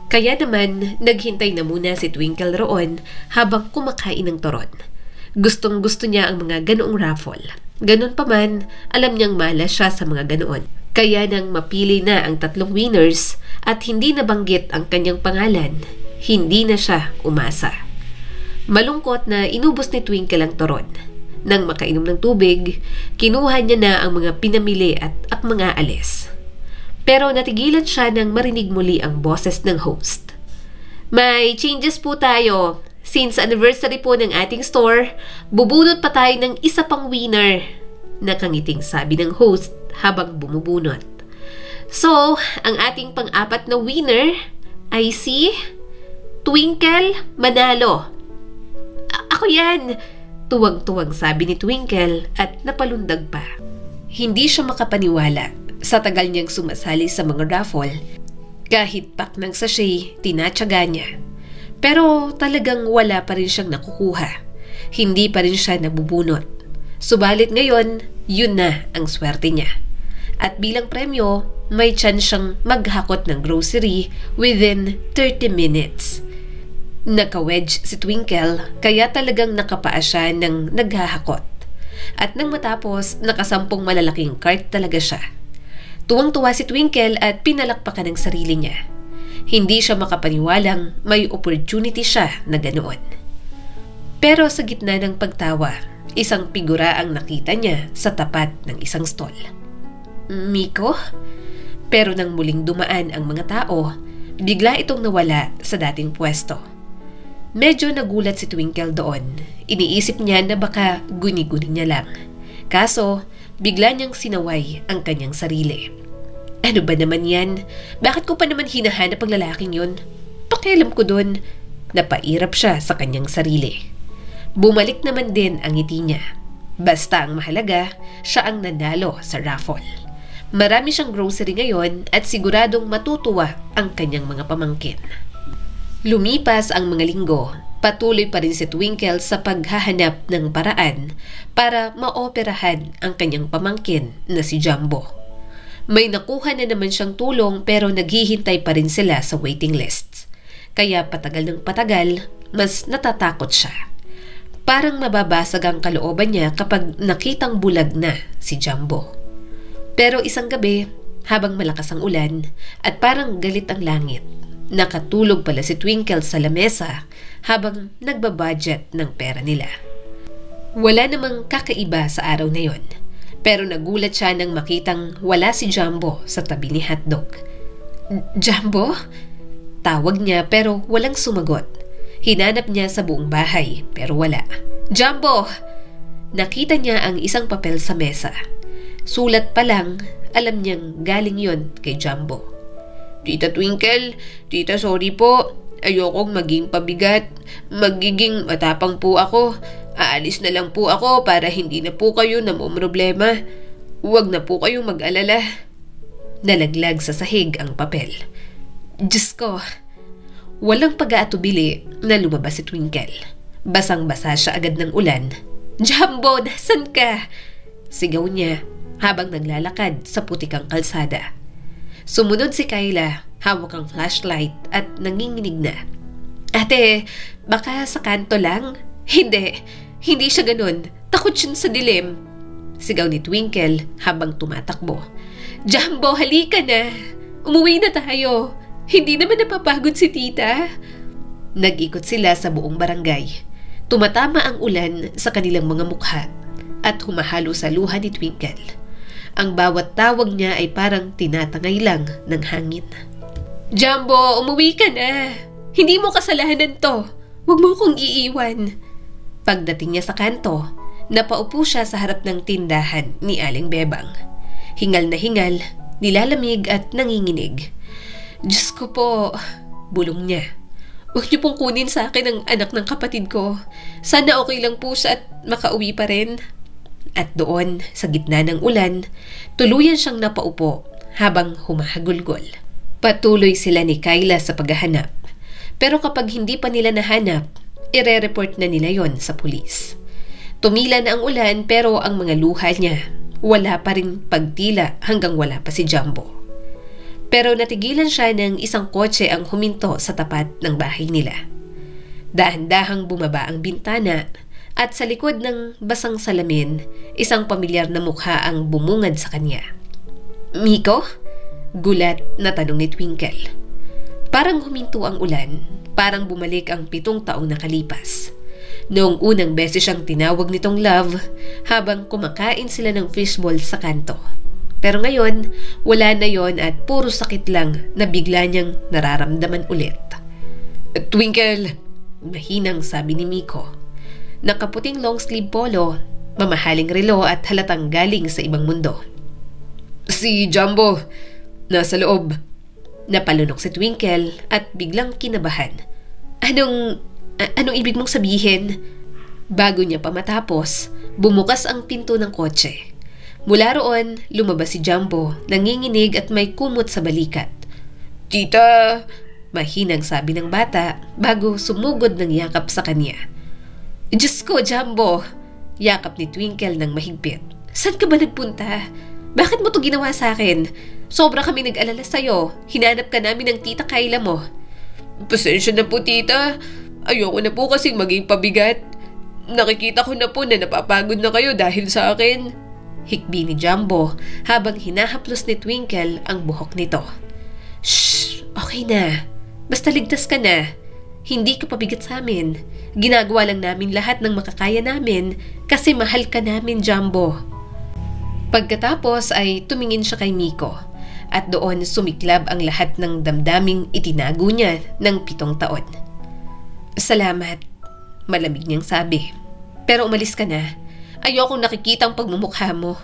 Kaya naman, naghintay na muna si Twinkle roon habang kumakain ng turon. Gustong gusto niya ang mga ganoong raffle. Ganon pa man, alam niyang malas siya sa mga ganoon. Kaya nang mapili na ang 3 winners at hindi nabanggit ang kanyang pangalan, hindi na siya umasa. Malungkot na inubos ni Twinkle ang turon. Nang makainom ng tubig, kinuha niya na ang mga pinamili at mga alis. Pero natigilan siya nang marinig muli ang boses ng host. May changes po tayo. Since anniversary po ng ating store, bubunot pa tayo ng isa pang winner. Nakangiting sabi ng host habang bumubunot. So, ang ating pang-apat na winner ay si Twinkle Manalo. Ako yan! Tuwang-tuwang sabi ni Twinkle at napalundag pa. Hindi siya makapaniwala sa tagal niyang sumasali sa mga raffle. Kahit pack ng sachet, tinatsaga niya. Pero talagang wala pa rin siyang nakukuha. Hindi pa rin siya nabubunot. Subalit ngayon, yun na ang swerte niya. At bilang premyo, may chance siyang maghakot ng grocery within 30 minutes. Naka-wedge si Twinkle, kaya talagang nakapaa siya ng naghahakot. At nang matapos, nakasampung malalaking cart talaga siya. Tuwang-tuwa si Twinkle at pinalakpakan ng sarili niya. Hindi siya makapaniwalang may opportunity siya na ganoon. Pero sa gitna ng pagtawa, isang figura ang nakita niya sa tapat ng isang stall. Miko? Pero nang muling dumaan ang mga tao, bigla itong nawala sa dating pwesto. Medyo nagulat si Twinkle doon. Iniisip niya na baka guni-guni niya lang. Kaso, bigla niyang sinaway ang kanyang sarili. Ano ba naman yan? Bakit ko pa naman hinahanap ang lalaking yun? Pakialam ko dun. Napairap siya sa kanyang sarili. Bumalik naman din ang ngiti niya. Basta ang mahalaga, siya ang nanalo sa raffle. Marami siyang grocery ngayon at siguradong matutuwa ang kanyang mga pamangkin. Lumipas ang mga linggo, patuloy pa rin si Twinkle sa paghahanap ng paraan para maoperahan ang kanyang pamangkin na si Jumbo. May nakuha na naman siyang tulong pero naghihintay pa rin sila sa waiting lists. Kaya patagal ng patagal, mas natatakot siya. Parang mababasag ang kalooban niya kapag nakitang bulag na si Jumbo. Pero isang gabi, habang malakas ang ulan at parang galit ang langit, nakatulog pala si Twinkle sa lamesa habang nagbabudget ng pera nila. Wala namang kakaiba sa araw na yon. Pero nagulat siya nang makitang wala si Jumbo sa tabi ni Hotdog. Jumbo? Tawag niya pero walang sumagot. Hinanap niya sa buong bahay pero wala. Jumbo! Nakita niya ang isang papel sa mesa. Sulat pa lang, alam niyang galing yon kay Jumbo. Tita Twinkle, tita sorry po. Ayokong maging pabigat. Magiging matapang po ako. Aalis na lang po ako para hindi na po kayo namumroblema. Huwag na po kayong mag-alala. Nalaglag sa sahig ang papel. Diyos ko! Walang pag-aatubili na lumabas si Twinkle. Basang-basa siya agad ng ulan. Jumbo, nasan ka? Sigaw niya habang naglalakad sa putikang kalsada. Sumunod si Kyla, hawak ang flashlight at nanginginig na. Ate, baka sa kanto lang? Hindi siya ganun. Takot siya sa dilim. Sigaw ni Twinkle habang tumatakbo. Jumbo, halika na. Umuwi na tayo. Hindi naman napapagod si tita. Nag-ikot sila sa buong barangay. Tumatama ang ulan sa kanilang mga mukha at humahalo sa luha ni Twinkle. Ang bawat tawag niya ay parang tinatangay lang ng hangin. Jumbo, umuwi ka na. Hindi mo kasalanan to. Huwag mo kong iiwan. Pagdating niya sa kanto, napaupo siya sa harap ng tindahan ni Aling Bebang. Hingal na hingal, nilalamig at nanginginig. Diyos ko po, bulong niya. Huwag niyo pong kunin sa akin ang anak ng kapatid ko. Sana okay lang po siya at makauwi pa rin. At doon, sa gitna ng ulan, tuluyan siyang napaupo habang humahagulgol. Patuloy sila ni Kyla sa paghahanap. Pero kapag hindi pa nila nahanap, ire-report na nila yon sa pulis. Tumila na ang ulan pero ang mga luha niya, wala pa rin pagtila hanggang wala pa si Jumbo. Pero natigilan siya ng isang kotse ang huminto sa tapat ng bahay nila. Dahan-dahang bumaba ang bintana at sa likod ng basang salamin, isang pamilyar na mukha ang bumungad sa kanya. Miko? Gulat na tanong ni Twinkle. Parang huminto ang ulan, parang bumalik ang 7 taong nakalipas. Noong unang beses siyang tinawag nitong love habang kumakain sila ng fishball sa kanto. Pero ngayon, wala na yon at puro sakit lang na bigla niyang nararamdaman ulit. Twinkle, mahinang sabi ni Miko. Nakaputing long sleeve polo, mamahaling relo at halatang galing sa ibang mundo. Si Jumbo, nasa loob. Napalunok si Twinkle at biglang kinabahan. Anong ibig mong sabihin? Bago niya pa matapos, bumukas ang pinto ng kotse. Mula roon, lumabas si Jumbo, nanginginig at may kumot sa balikat. Tita, mahinang sabi ng bata bago sumugod ng yakap sa kanya. Diyos ko, Jumbo! Yakap ni Twinkle ng mahigpit. Saan ka ba nagpunta? Bakit mo to ginawa sa akin? Sobra kami nag-alala sa'yo. Hinanap ka namin ng tita Kayla mo. Pasensya na po, tita. Ayoko na po kasing maging pabigat. Nakikita ko na po na napapagod na kayo dahil sa akin. Hikbi ni Jumbo habang hinahaplos ni Twinkle ang buhok nito. Shh! Okay na. Basta ligtas ka na. Hindi ka pabigat sa amin. Ginagawa lang namin lahat ng makakaya namin kasi mahal ka namin, Jumbo. Pagkatapos ay tumingin siya kay Miko at doon sumiklab ang lahat ng damdaming itinago niya ng 7 taon. Salamat, malamig niyang sabi. Pero umalis ka na. Ayokong nakikita ang pagmumukha mo.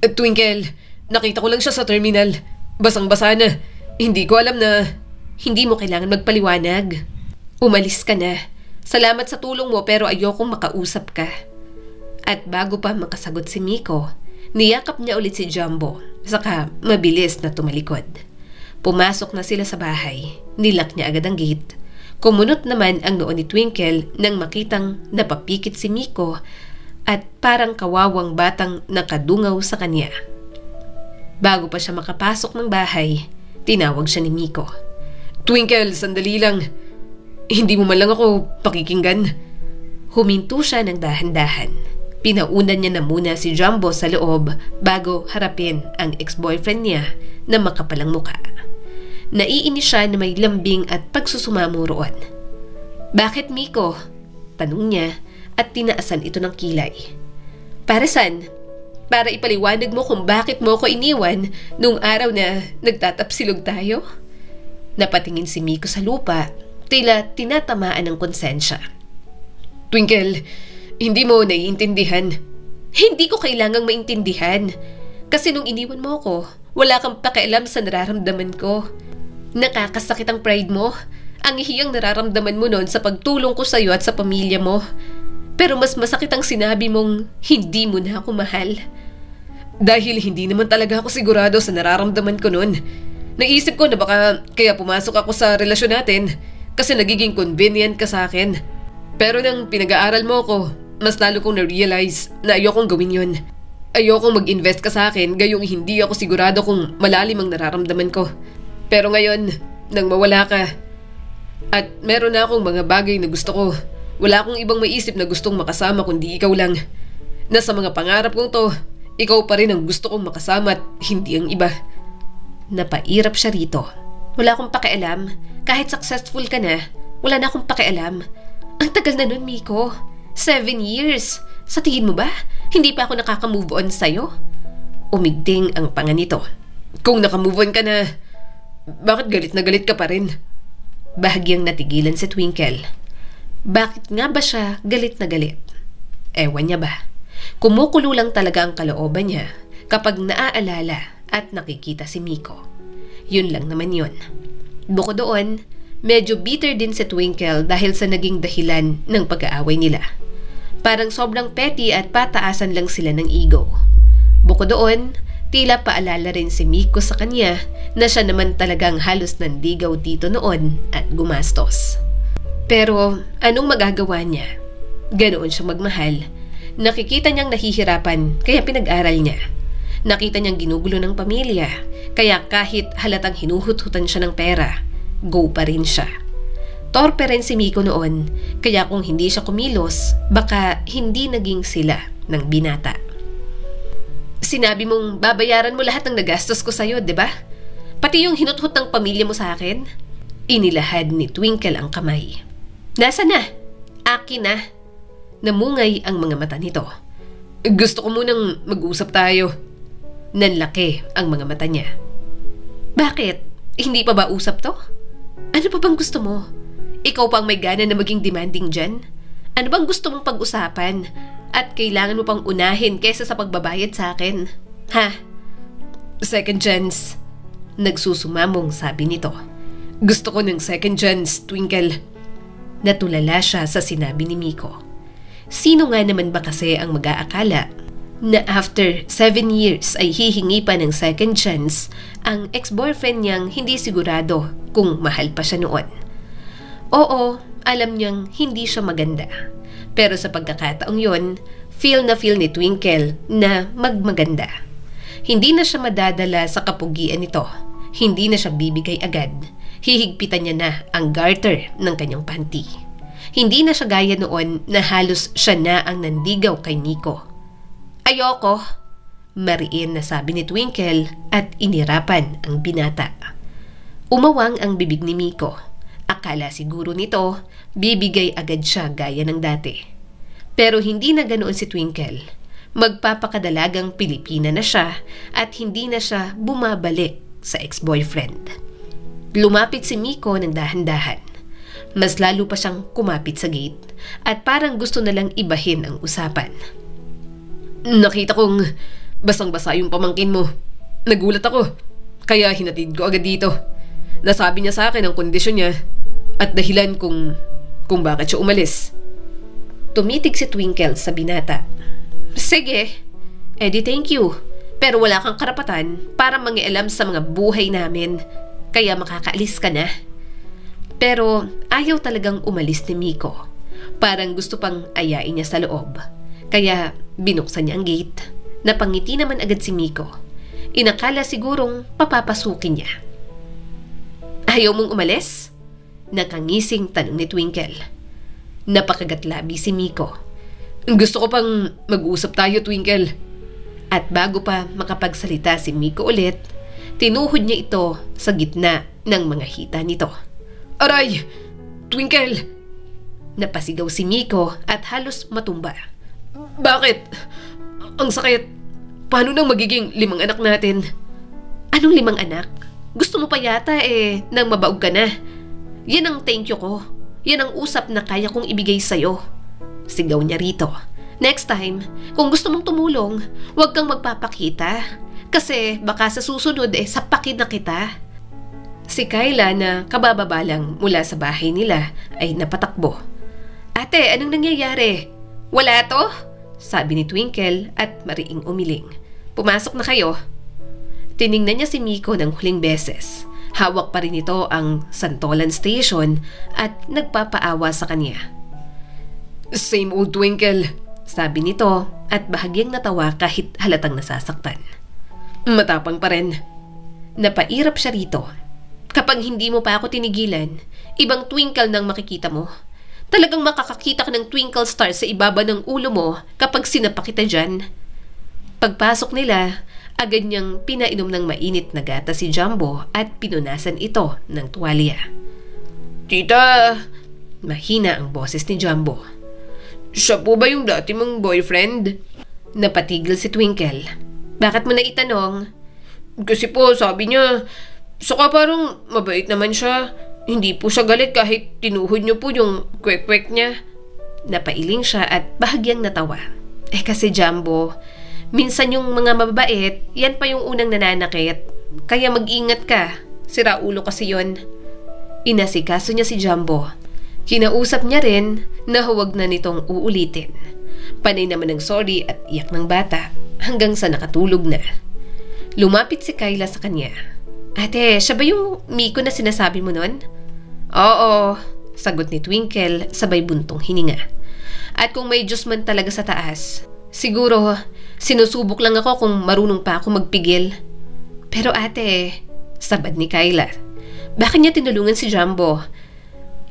Twinkle, nakita ko lang siya sa terminal. Basang-basa na. Hindi ko alam na... Hindi mo kailangan magpaliwanag. Umalis ka na. Salamat sa tulong mo pero ayokong makausap ka. At bago pa makasagot si Miko, niyakap niya ulit si Jumbo, saka mabilis na tumalikod. Pumasok na sila sa bahay. Nilak niya agad ang gate. Kumunot naman ang noo ni Twinkle nang makitang napapikit si Miko at parang kawawang batang nakadungaw sa kanya. Bago pa siya makapasok ng bahay, tinawag siya ni Miko. Twinkle, sandali lang. Hindi mo man lang ako pakikinggan. Huminto siya ng dahan-dahan. Pinaunan niya na muna si Jumbo sa loob bago harapin ang ex-boyfriend niya na makapalang muka. Naiinis siya na may lambing at pagsusumamo roon. Bakit, Miko? Tanong niya at tinaasan ito ng kilay. Para saan? Para ipaliwanag mo kung bakit mo ko iniwan nung araw na nagtatapsilog tayo? Napatingin si Miko sa lupa, tila tinatamaan ng konsensya. Twinkle, hindi mo naiintindihan. Hindi ko kailangang maintindihan. Kasi nung iniwan mo ko, wala kang pakialam sa nararamdaman ko. Nakakasakit ang pride mo. Ang hiyang nararamdaman mo noon sa pagtulong ko sa iyo at sa pamilya mo. Pero mas masakit ang sinabi mong hindi mo na ako mahal. Dahil hindi naman talaga ako sigurado sa nararamdaman ko noon. Naisip ko na baka kaya pumasok ako sa relasyon natin kasi nagiging convenient ka sa akin. Pero nang pinag-aaral mo ko, mas lalo kong na-realize na ayokong gawin yun. Ayokong mag-invest ka sa akin gayong hindi ako sigurado kung malalim ang nararamdaman ko. Pero ngayon, nang mawala ka, at meron na akong mga bagay na gusto ko, wala akong ibang maisip na gustong makasama kundi ikaw lang. Nasa mga pangarap kong to, ikaw pa rin ang gusto kong makasama at hindi ang iba. Napairap siya rito. Wala akong pakialam. Kahit successful ka na, wala na akong pakialam. Ang tagal na nun, Miko. 7 years. Sa tingin mo ba, hindi pa ako nakaka-move on sa'yo? Umigting ang panga nito. Kung naka-move on ka na, bakit galit na galit ka pa rin? Bahagyang natigilan si Twinkle. Bakit nga ba siya galit na galit? Ewan niya ba? Kumukulo lang talaga ang kalooban niya kapag naaalala at nakikita si Miko. Yun lang naman yun. Bukod doon, medyo bitter din si Twinkle dahil sa naging dahilan ng pag-aaway nila. Parang sobrang petty at pataasan lang sila ng ego. Bukod doon, tila paalala rin si Miko sa kanya na siya naman talagang halos nandigaw dito noon at gumastos. Pero anong magagawa niya? Ganoon siyang magmahal. Nakikita niyang nahihirapan kaya pinag-aral niya. Nakita niyang ginugulo ng pamilya kaya kahit halatang hinuhut-hutan siya ng pera, go pa rin siya. Torpe rin si Miko noon kaya kung hindi siya kumilos, baka hindi naging sila ng binata. Sinabi mong babayaran mo lahat ng nagastos ko sa'yo, di ba? Pati yung hinuthut ng pamilya mo sa akin? Inilahad ni Twinkle ang kamay. Nasa na? Akin na. Namungay ang mga mata nito. Gusto ko munang mag-usap tayo. Nanlaki ang mga mata niya. Bakit? Hindi pa ba usap to? Ano pa bang gusto mo? Ikaw pa ang may gana na maging demanding dyan? Ano bang gusto mong pag-usapan? At kailangan mo pang unahin kaysa sa pagbabayad sa akin? Ha? Second chance. Nagsusumamong sabi nito. Gusto ko ng second chance, Twinkle. Natulala siya sa sinabi ni Miko. Sino nga naman ba kasi ang mag-aakala na after 7 years ay hihingi pa ng second chance ang ex-boyfriend niyang hindi sigurado kung mahal pa siya noon? Oo, alam niyang hindi siya maganda. Pero sa pagkakataong yon, feel ni Twinkle na magmaganda. Hindi na siya madadala sa kapugian nito. Hindi na siya bibigay agad. Hihigpitan niya na ang garter ng kanyang panty. Hindi na siya gaya noon na halos siya na ang nandigaw kay Miko. Ayoko, mariin na sabi ni Twinkle at inirapan ang binata. Umawang ang bibig ni Miko. Akala siguro nito, bibigay agad siya gaya ng dati. Pero hindi na ganoon si Twinkle. Magpapakadalagang Pilipina na siya at hindi na siya bumabalik sa ex-boyfriend. Lumapit si Miko ng dahan-dahan. Mas lalo pa siyang kumapit sa gate at parang gusto na lang ibahin ang usapan. Nakita kong basang-basa yung pamangkin mo. Nagulat ako, kaya hinatid ko agad dito. Nasabi niya sa akin ang kondisyon niya at dahilan kung bakit siya umalis. Tumitig si Twinkle sa binata. Sige, edi thank you. Pero wala kang karapatan para mangialam sa mga buhay namin. Kaya makakaalis ka na. Pero ayaw talagang umalis ni Miko. Parang gusto pang ayain niya sa loob. Kaya binuksan niya ang gate. Napangiti naman agad si Miko. Inakala sigurong papapasukin niya. Ayaw mong umalis? Nakangising tanong ni Twinkle. Napakagatlabi si Miko. Gusto ko pang mag-usap tayo, Twinkle. At bago pa makapagsalita si Miko ulit, tinuhod niya ito sa gitna ng mga hita nito. Aray! Twinkle! Napasigaw si Miko at halos matumba. Bakit? Ang sakit. Paano nang magiging 5 anak natin? Anong 5 anak? Gusto mo pa yata nang mabaog ka na. Yan ang thank you ko. Yan ang usap na kaya kong ibigay sa'yo. Sigaw niya rito. Next time, kung gusto mong tumulong, huwag kang magpapakita. Kasi baka sa susunod sapakin na kita. Si Kyla na kabababa lang mula sa bahay nila ay napatakbo. Ate, anong nangyayari? Wala to? Sabi ni Twinkle at mariing umiling. Pumasok na kayo. Tiningnan niya si Miko ng huling beses. Hawak pa rin ito ang Santolan Station at nagpapaawa sa kanya. Same old Twinkle, sabi nito at bahagyang natawa kahit halatang nasasaktan. Matapang pa rin. Napairap siya rito. Kapag hindi mo pa ako tinigilan, ibang Twinkle nang makikita mo. Talagang makakakita ka ng twinkle star sa ibaba ng ulo mo kapag sinapa kita dyan. Pagpasok nila, agad niyang pinainom ng mainit na gata si Jumbo at pinunasan ito ng tuwalya. Tita! Mahina ang boses ni Jumbo. Siya po ba yung dati mong boyfriend? Napatigil si Twinkle. Bakit mo na itanong? Kasi po sabi niya, saka parang mabait naman siya. Hindi po siya galit kahit tinuhod niyo po yung kwek-kwek niya. Napailing siya at bahagyang natawa. Kasi Jumbo, minsan yung mga mababait, yan pa yung unang nananakit. Kaya mag-ingat ka. Sira ulo kasi yon. Inasikaso niya si Jumbo. Kinausap niya rin na huwag na nitong uulitin. Panay naman ng sorry at iyak ng bata hanggang sa nakatulog na. Lumapit si Kyla sa kanya. Ate, siya ba yung Miko na sinasabi mo nun? Oo, sagot ni Twinkle sabay buntong hininga. At kung may Diyos man talaga sa taas, siguro sinusubok lang ako kung marunong pa ako magpigil. Pero ate, sabad ni Kyla, bakit niya tinulungan si Jumbo?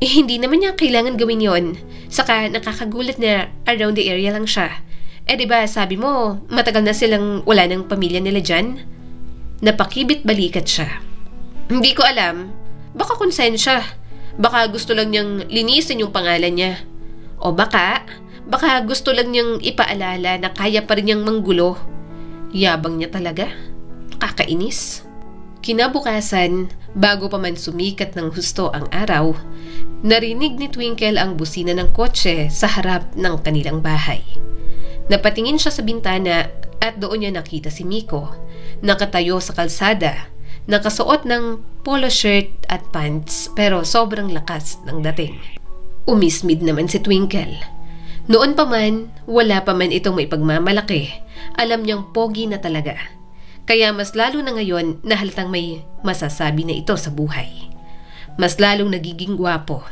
Hindi naman niya kailangan gawin yon. Saka nakakagulat na around the area lang siya. Diba sabi mo, matagal na silang wala ng pamilya nila dyan? Napakibit balikat siya. Hindi ko alam. Baka konsensya. Baka gusto lang niyang linisin yung pangalan niya. O baka gusto lang niyang ipaalala na kaya pa rin niyang manggulo. Yabang niya talaga. Kakainis. Kinabukasan, bago pa man sumikat ng husto ang araw, narinig ni Twinkle ang busina ng kotse sa harap ng kanilang bahay. Napatingin siya sa bintana at doon niya nakita si Miko, nakatayo sa kalsada, nakasuot ng polo shirt at pants pero sobrang lakas ng dating. Umismid naman si Twinkle. Noon pa man, wala pa man itong maipagmamalaki, alam niyang pogi na talaga. Kaya mas lalo na ngayon na halatang may masasabi na ito sa buhay. Mas lalong nagiging gwapo.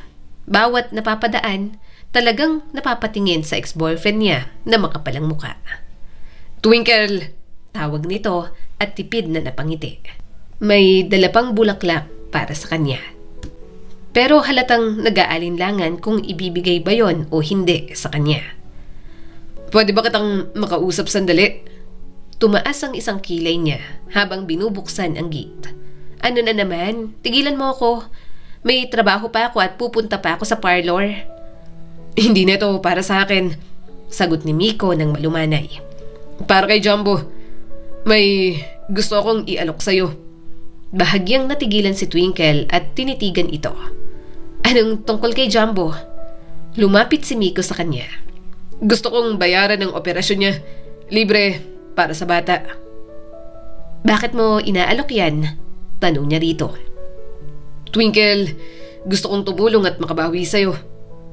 Bawat napapadaan, talagang napapatingin sa ex-boyfriend niya na makapalang muka. Twinkle! Tawag nito at tipid na napangiti. May dala pang bulaklak para sa kanya. Pero halatang nag-aalinlangan kung ibibigay ba yon o hindi sa kanya. Pwede ba kitang makausap sandali? Tumaas ang isang kilay niya habang binubuksan ang gate. Ano na naman? Tigilan mo ako. May trabaho pa ako at pupunta pa ako sa parlor. Hindi na ito para sa akin, sagot ni Miko ng malumanay. Para kay Jumbo. May gusto akong ialok sa'yo. Bahagyang natigilan si Twinkle at tinitigan ito. Anong tungkol kay Jumbo? Lumapit si Miko sa kanya. Gusto kong bayaran ng operasyon niya. Libre para sa bata. Bakit mo inaalok yan? Tanong niya rito. Twinkle, gusto kong tumulong at makabawi sa'yo,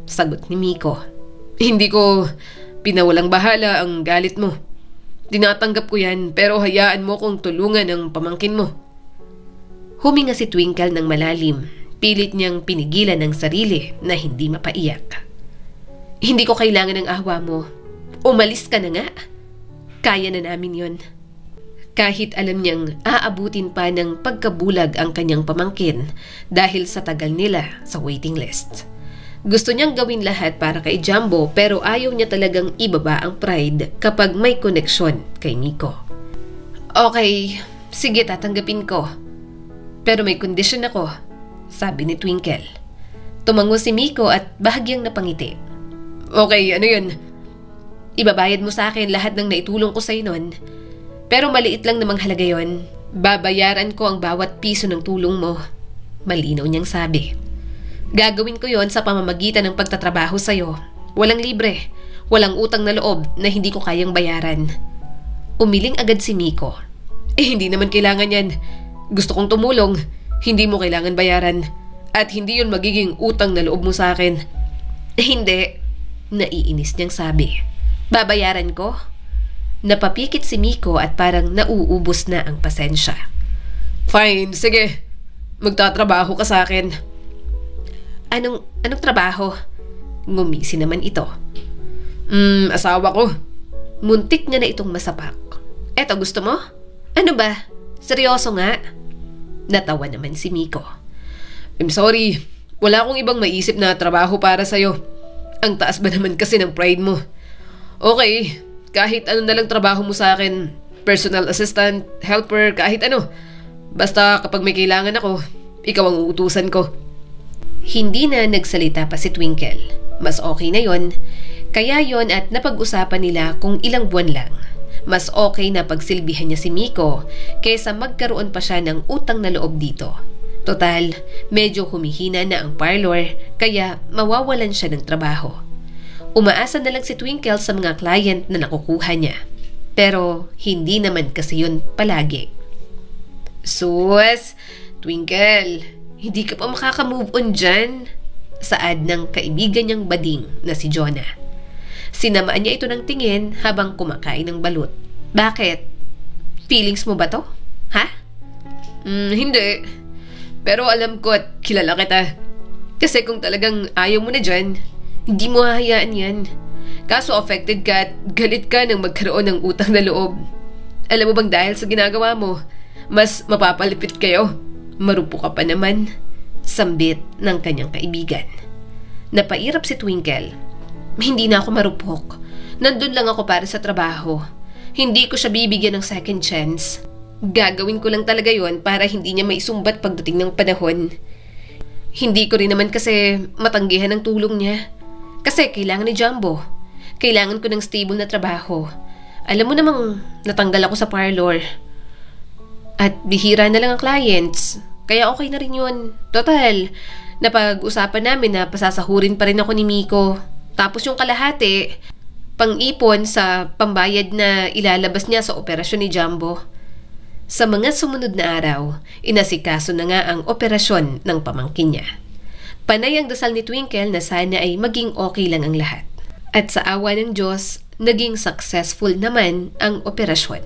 sagot ni Miko. Hindi ko pinawalang bahala ang galit mo. Tinatanggap ko yan pero hayaan mo kong tulungan ang pamangkin mo. Huminga si Twinkle ng malalim. Pilit niyang pinigilan ng sarili na hindi mapaiyak. Hindi ko kailangan ng awa mo. Umalis ka na nga. Kaya na namin yon. Kahit alam niyang aabutin pa ng pagkabulag ang kanyang pamangkin dahil sa tagal nila sa waiting list. Gusto niyang gawin lahat para kay Jumbo pero ayaw niya talagang ibaba ang pride kapag may koneksyon kay Miko. Okay, sige tatanggapin ko. Pero may kondisyon ako, sabi ni Twinkle. Tumango si Miko at bahagyang napangiti. Okay, ano yun? Ibabayad mo sa akin lahat ng naitulong ko sa'yo nun. Pero maliit lang namang halaga yon. Babayaran ko ang bawat piso ng tulong mo. Malinaw niyang sabi. Gagawin ko yon sa pamamagitan ng pagtatrabaho sa'yo. Walang libre. Walang utang na loob na hindi ko kayang bayaran. Umiling agad si Miko. Hindi naman kailangan yan. Gusto kong tumulong. Hindi mo kailangan bayaran. At hindi yon magiging utang na loob mo sa akin. Hindi. Naiinis niyang sabi. Babayaran ko? Napapikit si Miko at parang nauubos na ang pasensya. Fine, sige. Magtatrabaho ka sa akin. Anong trabaho? Ngumisi naman ito. Asawa ko. Muntik niya na itong masapak. Eto, gusto mo? Ano ba? Seryoso nga? Natawa naman si Miko. I'm sorry. Wala akong ibang maisip na trabaho para sa'yo. Ang taas ba naman kasi ng pride mo? Okay, kahit ano na lang trabaho mo sa akin. Personal assistant, helper, kahit ano. Basta kapag may kailangan ako, ikaw ang uutusan ko. Hindi na nagsalita pa si Twinkle. Mas okay na yon. Kaya yon at napag-usapan nila kung ilang buwan lang. Mas okay na pagsilbihan niya si Miko kaysa magkaroon pa siya ng utang na loob dito. Total, medyo humihina na ang parlor kaya mawawalan siya ng trabaho. Umaasa na lang si Twinkle sa mga client na nakukuha niya. Pero hindi naman kasi yun palagi. Sus, Twinkle, hindi ka pa makaka-move on dyan? Saad ng kaibigan niyang bading na si Jonah. Sinamaan niya ito ng tingin habang kumakain ng balut. Bakit? Feelings mo ba to? Ha? Hindi. Pero alam ko at kilala kita. Kasi kung talagang ayaw mo na dyan, hindi mo hahayaan yan. Kaso affected ka at galit ka nang magkaroon ng utang na loob. Alam mo bang dahil sa ginagawa mo, mas mapapalipit kayo? Marupo ka pa naman. Sambit ng kanyang kaibigan. Napairap si Twinkle. Hindi na ako marupok. Nandun lang ako para sa trabaho. Hindi ko siya bibigyan ng second chance. Gagawin ko lang talaga yon para hindi niya maisumbat pagdating ng panahon. Hindi ko rin naman kasi matanggihan ang tulong niya. Kasi kailangan ni Jumbo. Kailangan ko ng stable na trabaho. Alam mo namang natanggal ako sa parlor. At bihira na lang ang clients. Kaya okay na rin yun. Total, napag-usapan namin na pasasahurin pa rin ako ni Miko. Tapos yung kalahati, pang-ipon sa pambayad na ilalabas niya sa operasyon ni Jumbo. Sa mga sumunod na araw, inasikaso na nga ang operasyon ng pamangkin niya. Panay ang dasal ni Twinkle na sana ay maging okay lang ang lahat. At sa awa ng Diyos, naging successful naman ang operasyon.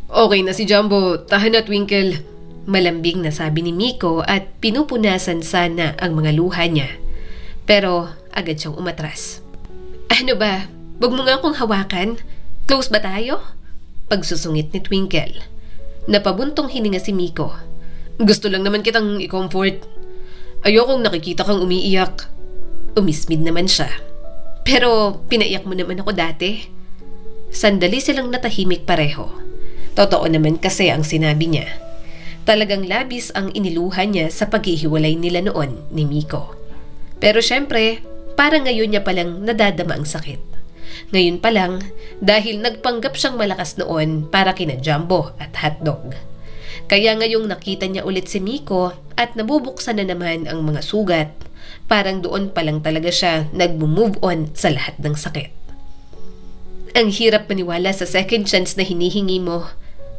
Okay na si Jumbo, tahan na Twinkle. Malambing na sabi ni Miko at pinupunasan sana ang mga luha niya. Pero agad siyang umatras. Ano ba? Wag mo nga akong hawakan. Close ba tayo? Pagsusungit ni Twinkle. Napabuntong hininga si Miko. Gusto lang naman kitang i-comfort. Ayokong nakikita kang umiiyak. Umismid naman siya. Pero pinaiyak mo naman ako dati. Sandali silang natahimik pareho. Totoo naman kasi ang sinabi niya. Talagang labis ang iniluha niya sa paghihiwalay nila noon ni Miko. Pero syempre, parang ngayon niya palang nadadama ang sakit. Ngayon pa lang, dahil nagpanggap siyang malakas noon para kina Jumbo at Hotdog. Kaya ngayong nakita niya ulit si Miko at nabubuksan na naman ang mga sugat, parang doon pa lang talaga siya nag-move on sa lahat ng sakit. Ang hirap maniwala sa second chance na hinihingi mo.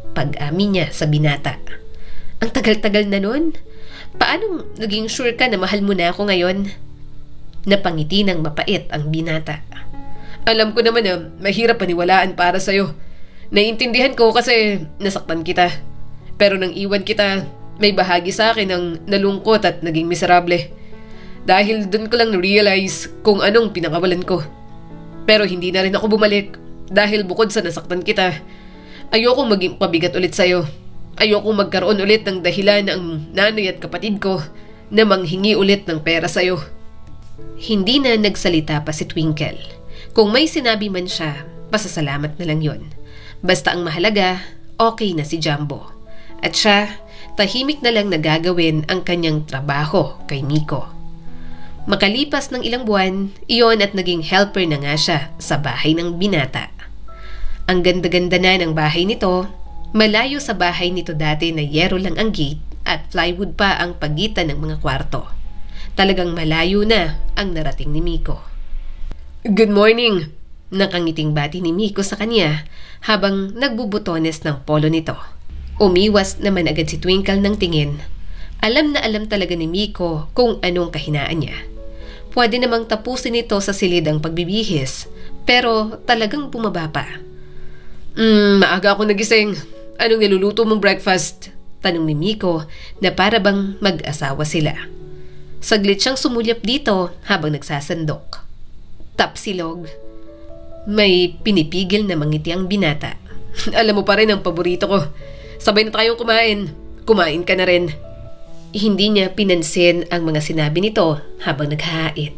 Pag-amin niya sa binata. Ang tagal-tagal na nun. Paanong naging sure ka na mahal mo na ako ngayon? Napangiti ng mapait ang binata. Alam ko naman na mahirap paniwalaan para sa'yo. Naiintindihan ko kasi nasaktan kita. Pero nang iwan kita, may bahagi sa akin ng nalungkot at naging miserable. Dahil dun ko lang na-realize kung anong pinakawalan ko. Pero hindi na rin ako bumalik dahil bukod sa nasaktan kita, ayoko maging pabigat ulit sa'yo. Ayoko magkaroon ulit ng dahilan ng nanay at kapatid ko na manghingi ulit ng pera sa'yo. Hindi na nagsalita pa si Twinkle. Kung may sinabi man siya, pasasalamat na lang yon. Basta ang mahalaga, okay na si Jumbo. At siya, tahimik na lang nagagawin ang kanyang trabaho kay Miko. Makalipas ng ilang buwan, iyon at naging helper na nga siya sa bahay ng binata. Ang ganda-ganda na ng bahay nito, malayo sa bahay nito dati na yero lang ang gate at plywood pa ang pagitan ng mga kwarto. Talagang malayo na ang narating ni Miko. Good morning! Nakangiting bati ni Miko sa kanya habang nagbubutones ng polo nito. Umiwas naman agad si Twinkle ng tingin. Alam na alam talaga ni Miko kung anong kahinaan niya. Pwede namang tapusin ito sa silid ang pagbibihis, pero talagang bumaba pa. Maaga ako nagising. Anong niluluto mong breakfast? Tanong ni Miko na para bang mag-asawa sila. Saglit siyang sumulyap dito habang nagsasandok. Tapsilog. May pinipigil na mangiti ang binata. Alam mo pa rin ang paborito ko. Sabay na tayong kumain. Kumain ka na rin. Hindi niya pinansin ang mga sinabi nito habang naghahain.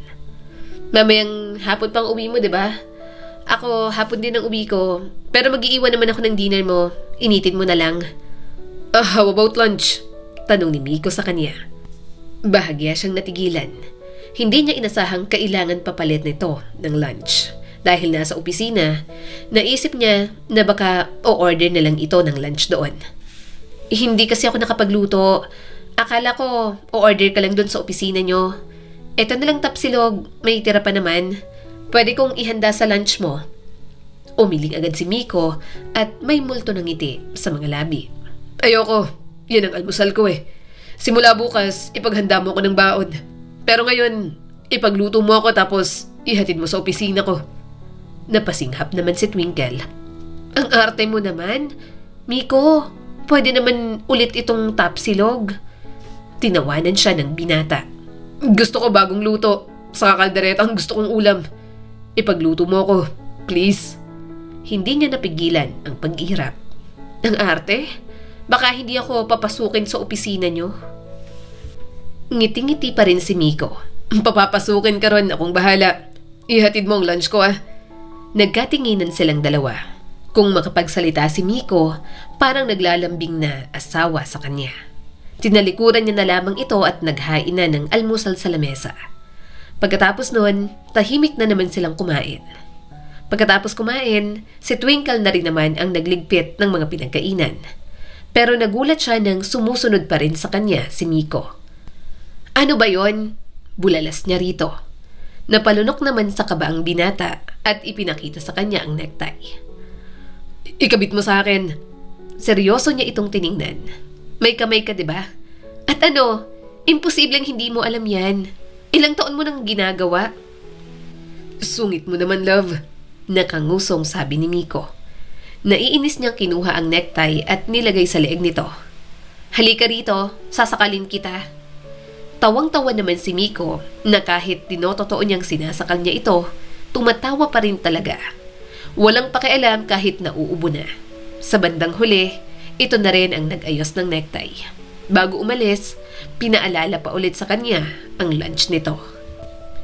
Mamayang hapon pang uwi mo, diba? Ako, hapon din ang uwi ko. Pero mag-iiwan naman ako ng dinner mo. Initin mo na lang. How about lunch? Tanong ni Miko sa kanya. Bahagya siyang natigilan. Hindi niya inasahang kailangan papalit nito ng lunch. Dahil nasa opisina, naisip niya na baka o-order na lang ito ng lunch doon. Hindi kasi ako nakapagluto. Akala ko o-order ka lang doon sa opisina niyo. Eto na lang tapsilog, may tira pa naman. Pwede kong ihanda sa lunch mo. Umiling agad si Miko at may multo ng ngiti sa mga labi. Ayoko. Yan ang almusal ko eh. Simula bukas, ipaghanda mo ko ng baon. Pero ngayon, ipagluto mo ako tapos ihatid mo sa opisina ko. Napasinghap naman si Twinkle. Ang arte mo naman. Miko, pwede naman ulit itong tapsilog. Tinawanan siya ng binata. Gusto ko bagong luto. Sa kaldereta ang gusto kong ulam. Ipagluto mo ako, please. Hindi niya napigilan ang pag-ihirap. Ang arte? Baka hindi ako papasukin sa opisina niyo. Ngiti-ngiti pa rin si Miko. Papapasukin ka ron, akong bahala. Ihatid mo ang lunch ko ah. Nagkatinginan silang dalawa. Kung makapagsalita si Miko, parang naglalambing na asawa sa kanya. Tinalikuran niya na lamang ito at naghain na ng almusal sa lamesa. Pagkatapos noon, tahimik na naman silang kumain. Pagkatapos kumain, si Twinkle na rin naman ang nagligpit ng mga pinagkainan. Pero nagulat siya nang sumusunod pa rin sa kanya si Miko. Ano ba yon? Bulalas niya rito. Napalunok naman sa kaba ang binata at ipinakita sa kanya ang necktie. Ikabit mo sa akin. Seryoso niya itong tiningnan. May kamay ka, diba? At ano, imposibleng hindi mo alam yan. Ilang taon mo nang ginagawa? Sungit mo naman, love. Nakangusong sabi ni Miko. Naiinis niyang kinuha ang necktie at nilagay sa leeg nito. Halika rito, sasakalin kita. Tawang-tawa naman si Miko na kahit tinototoo niyang sinasakal niya ito, tumatawa pa rin talaga. Walang pakialam kahit nauubo na. Sa bandang huli, ito na rin ang nag-ayos ng necktie. Bago umalis, pinaalala pa ulit sa kanya ang lunch nito.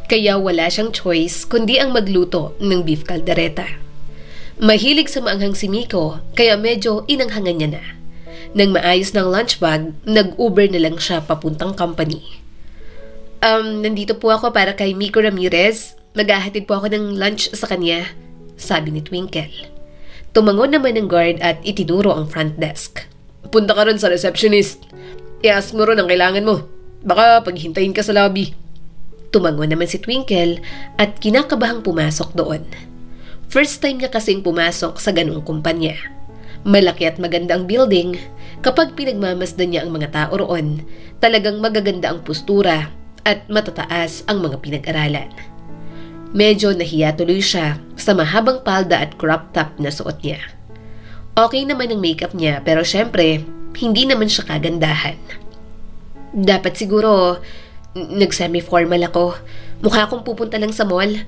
Kaya wala siyang choice kundi ang magluto ng beef caldereta. Mahilig sa maanghang si Miko kaya medyo inanghangan niya na. Nang maayos ng lunch bag, nag-Uber na lang siya papuntang company. Nandito po ako para kay Miko Ramirez. Maghahatid po ako ng lunch sa kanya, sabi ni Twinkle. Tumangon naman ng guard at itinuro ang front desk. Punta ka ron sa receptionist. I-ask mo ron ang kailangan mo. Baka paghintayin ka sa lobby. Tumangon naman si Twinkle at kinakabahang pumasok doon. First time niya kasing pumasok sa ganung kumpanya. Malaki at maganda ang building. Kapag pinagmamasdan niya ang mga tao roon, talagang magaganda ang postura at matataas ang mga pinag-aralan. Medyo nahiya tuloy siya sa mahabang palda at crop top na suot niya. Okay naman ang makeup niya pero syempre, hindi naman siya kagandahan. Dapat siguro, nag-semi-formal ako. Mukha akong pupunta lang sa mall.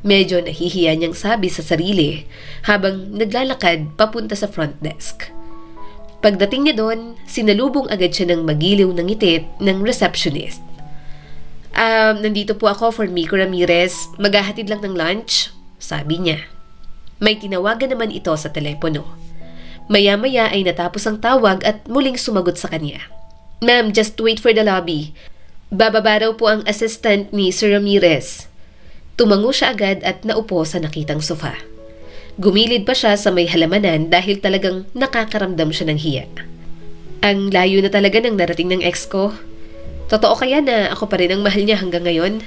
Medyo nahihiya niyang sabi sa sarili habang naglalakad papunta sa front desk. Pagdating niya doon, sinalubong agad siya ng magiliw ng ngiti ng receptionist. Nandito po ako for Miko Ramirez. Maghahatid lang ng lunch, sabi niya. May tinawagan naman ito sa telepono. Maya-maya ay natapos ang tawag at muling sumagot sa kanya. Ma'am, just wait for the lobby. Bababa raw po ang assistant ni Sir Ramirez. Tumango siya agad at naupo sa nakitang sofa. Gumilid pa siya sa may halamanan dahil talagang nakakaramdam siya ng hiya. Ang layo na talaga ng narating ng ex ko. Totoo kaya na ako pa rin ang mahal niya hanggang ngayon?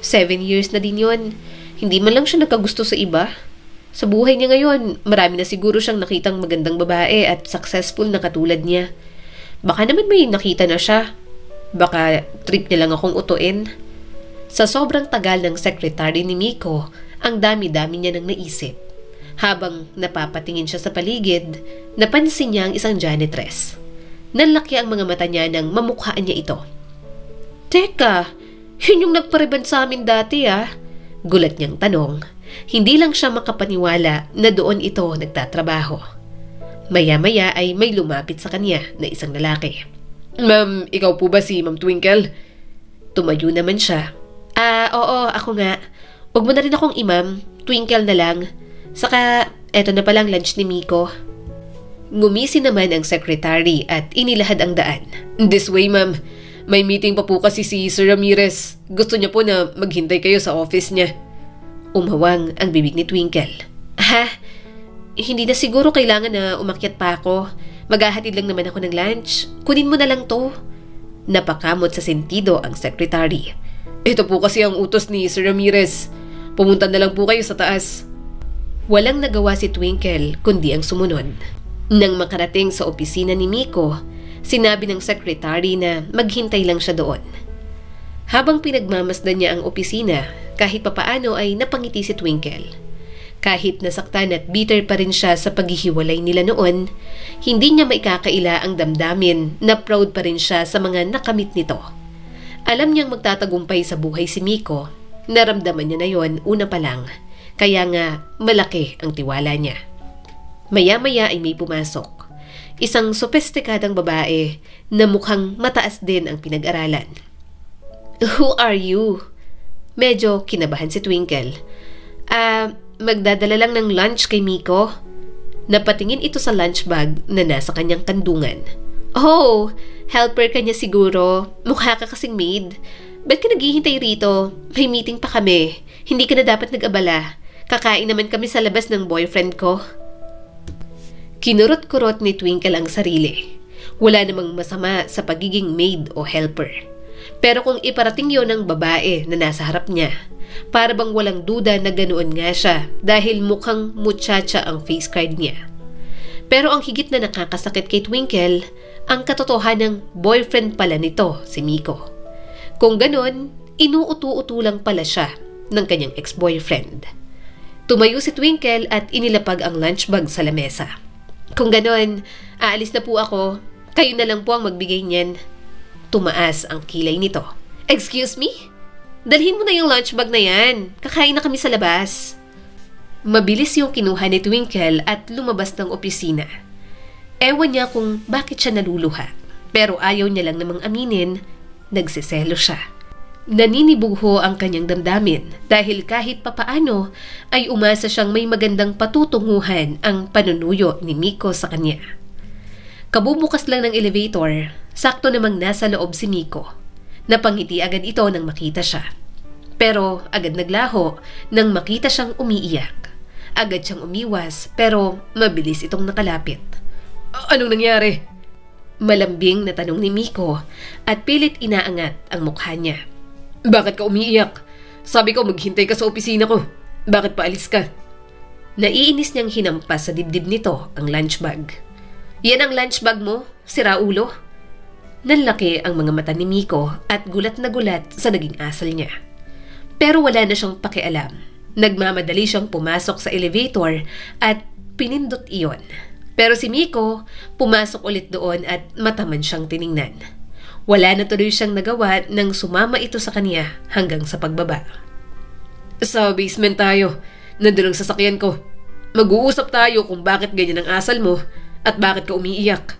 7 years na din yon. Hindi man lang siya nagkagusto sa iba. Sa buhay niya ngayon, marami na siguro siyang nakitang magandang babae at successful na katulad niya. Baka naman may nakita na siya. Baka trip niya lang akong utuin. Sa sobrang tagal ng secretary ni Miko, ang dami-dami niya nang naisip. Habang napapatingin siya sa paligid, napansin niya ang isang janitress. Nanlaki ang mga mata niya nang mamukhaan niya ito. Teka, yun yung nagpariban sa amin dati ah. Gulat niyang tanong. Hindi lang siya makapaniwala na doon ito nagtatrabaho. Maya-maya ay may lumapit sa kanya na isang lalaki. Ma'am, ikaw po ba si Ma'am Twinkle? Tumayo naman siya. Oo, ako nga. Huwag mo na rin akong imam, Twinkle na lang. Saka, eto na palang lunch ni Miko. Ngumisi naman ang secretary at inilahad ang daan. This way, ma'am. May meeting pa po kasi si Sir Ramirez. Gusto niya po na maghintay kayo sa office niya. Umawang ang bibig ni Twinkle. Ha? Hindi na siguro kailangan na umakyat pa ako. Maghahatid lang naman ako ng lunch. Kunin mo na lang to. Napakamot sa sentido ang secretary. Ito po kasi ang utos ni Sir Ramirez. Pumunta na lang po kayo sa taas. Walang nagawa si Twinkle kundi ang sumunod. Nang makarating sa opisina ni Miko, sinabi ng secretary na maghintay lang siya doon. Habang pinagmamasdan niya ang opisina, kahit papaano ay napangiti si Twinkle. Kahit nasaktan at bitter pa rin siya sa paghihiwalay nila noon, hindi niya maikakaila ang damdamin na proud pa rin siya sa mga nakamit nito. Alam niyang magtatagumpay sa buhay si Miko, naramdaman niya na yon una pa lang, kaya nga malaki ang tiwala niya. Maya-maya ay may pumasok. Isang sopestikadang babae na mukhang mataas din ang pinag-aralan. Who are you? Medyo kinabahan si Twinkle. Magdadala lang ng lunch kay Miko. Napatingin ito sa lunch bag na nasa kanyang kandungan. Oh, helper ka niya siguro. Mukha ka kasing maid. Ba't ka naghihintay rito? May meeting pa kami. Hindi ka na dapat nag-abala. Kakain naman kami sa labas ng boyfriend ko. Kinurot-kurot ni Twinkle ang sarili. Wala namang masama sa pagiging maid o helper. Pero kung iparating yon ng babae na nasa harap niya, para bang walang duda na ganoon nga siya dahil mukhang muchacha ang face card niya. Pero ang higit na nakakasakit kay Twinkle, ang katotohanang boyfriend pala nito si Miko. Kung ganon, inuutu-utu lang pala siya ng kanyang ex-boyfriend. Tumayo si Twinkle at inilapag ang lunchbag sa lamesa. Kung ganon, aalis na po ako. Kayo na lang po ang magbigay niyan. Tumaas ang kilay nito. Excuse me? Dalhin mo na yung lunchbag na yan. Kakain na kami sa labas. Mabilis yung kinuha ni Twinkle at lumabas ng opisina. Ewan niya kung bakit siya naluluha. Pero ayaw niya lang namang aminin, nagsiselo siya. Naninibugho ang kanyang damdamin dahil kahit papaano ay umasa siyang may magandang patutunguhan ang panunuyo ni Miko sa kanya. Kabubukas lang ng elevator, sakto namang nasa loob si Miko. Napangiti agad ito nang makita siya. Pero agad naglaho nang makita siyang umiiyak. Agad siyang umiwas pero mabilis itong nakalapit. Anong nangyari? Malambing na tanong ni Miko at pilit inaangat ang mukha niya. Bakit ka umiiyak? Sabi ko maghintay ka sa opisina ko. Bakit paalis ka? Naiinis niyang hinampas sa dibdib nito ang lunchbag. Yan ang lunchbag mo, sira ulo? Nanlaki ang mga mata ni Miko at gulat na gulat sa naging asal niya. Pero wala na siyang pakialam. Nagmamadali siyang pumasok sa elevator at pinindot iyon. Pero si Miko pumasok ulit doon at mataman siyang tiningnan. Wala na tuloy siyang nagawa nang sumama ito sa kanya hanggang sa pagbaba. Sa basement tayo. Nandun ang sasakyan ko. Mag-uusap tayo kung bakit ganyan ang asal mo at bakit ka umiiyak.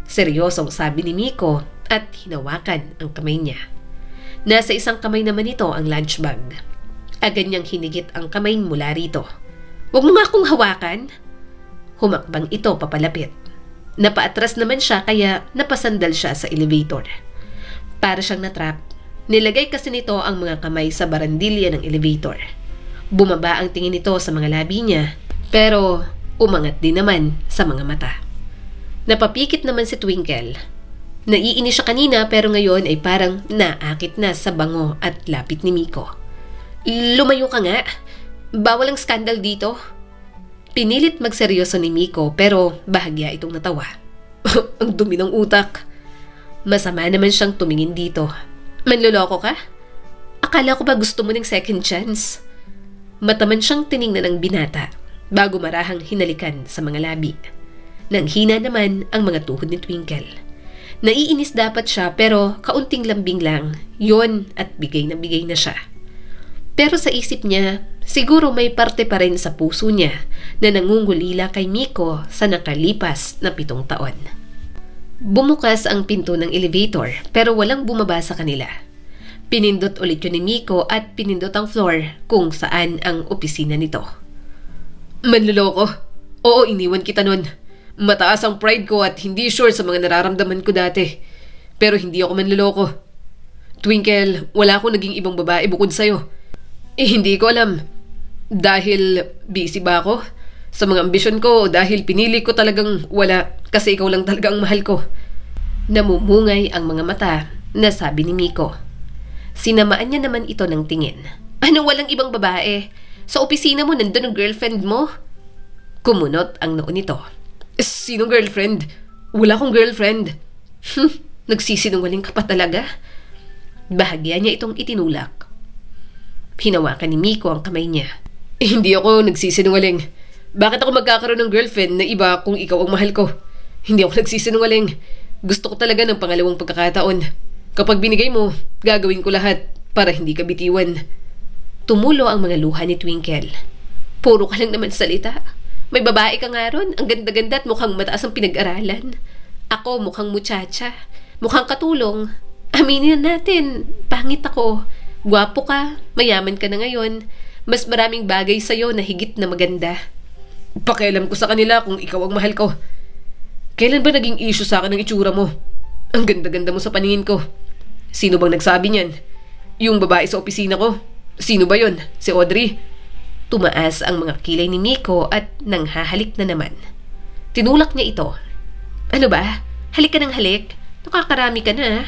Seryosong sabi ni Miko at hinawakan ang kamay niya. Nasa isang kamay naman ito ang lunchbag. Agad niyang hinigit ang kamay mula rito. Huwag mo nga akong hawakan. Humakbang ito papalapit. Napaatras naman siya kaya napasandal siya sa elevator. Para siyang natrap, nilagay kasi nito ang mga kamay sa barandilya ng elevator. Bumaba ang tingin nito sa mga labi niya, pero umangat din naman sa mga mata. Napapikit naman si Twinkle. Naiinis siya kanina pero ngayon ay parang naakit na sa bango at lapit ni Miko. Lumayo ka nga. Bawal ang skandal dito. Pinilit magseryoso ni Miko pero bahagya itong natawa. Ang dumi ng utak. Masama naman siyang tumingin dito. Manloloko ka? Akala ko ba gusto mo ng second chance? Mataman siyang tiningnan ng binata bago marahang hinalikan sa mga labi. Nanghina naman ang mga tuhod ni Twinkle. Naiinis dapat siya pero kaunting lambing lang. Yon at bigay na siya. Pero sa isip niya, siguro may parte pa rin sa puso niya na nangungulila kay Miko sa nakalipas na 7 taon. Bumukas ang pinto ng elevator pero walang bumaba sa kanila. Pinindot ulit yun ni Miko at pinindot ang floor kung saan ang opisina nito. Manloloko? Oo, iniwan kita nun. Mataas ang pride ko at hindi sure sa mga nararamdaman ko dati. Pero hindi ako manloloko. Twinkle, wala akong naging ibang babae bukod sa'yo. Hindi ko alam. Dahil busy ba ako? Sa mga ambisyon ko, dahil pinili ko talagang wala kasi ikaw lang talaga ang mahal ko. Namumungay ang mga mata na sabi ni Miko. Sinamaan niya naman ito ng tingin. Anong walang ibang babae? Sa opisina mo nandun ang girlfriend mo? Kumunot ang noo nito. Sinong girlfriend? Wala akong girlfriend. Nagsisinungaling ka pa talaga? Bahagya niya itong itinulak. Hinawakan ni Miko ang kamay niya. Hindi ako nagsisinungaling. Bakit ako magkakaroon ng girlfriend na iba kung ikaw ang mahal ko? Hindi ako nagsisinungaling. Gusto ko talaga ng pangalawang pagkakataon. Kapag binigay mo, gagawin ko lahat para hindi ka bitiwan. Tumulo ang mga luha ni Twinkle. Puro ka lang naman salita. May babae ka nga ron. Ang ganda-ganda at mukhang mataas ang pinag-aralan. Ako mukhang muchacha. Mukhang katulong. Aminin natin, pangit ako. Gwapo ka, mayaman ka na ngayon. Mas maraming bagay sa'yo na higit na maganda. Pakialam ko sa kanila kung ikaw ang mahal ko. Kailan ba naging issue sa akin ang itsura mo? Ang ganda-ganda mo sa paningin ko. Sino bang nagsabi niyan? Yung babae sa opisina ko? Sino ba yon? Si Audrey? Tumaas ang mga kilay ni Miko at nanghahalik na naman. Tinulak niya ito. Ano ba? Halik ka ng halik. Nakakarami ka na ah.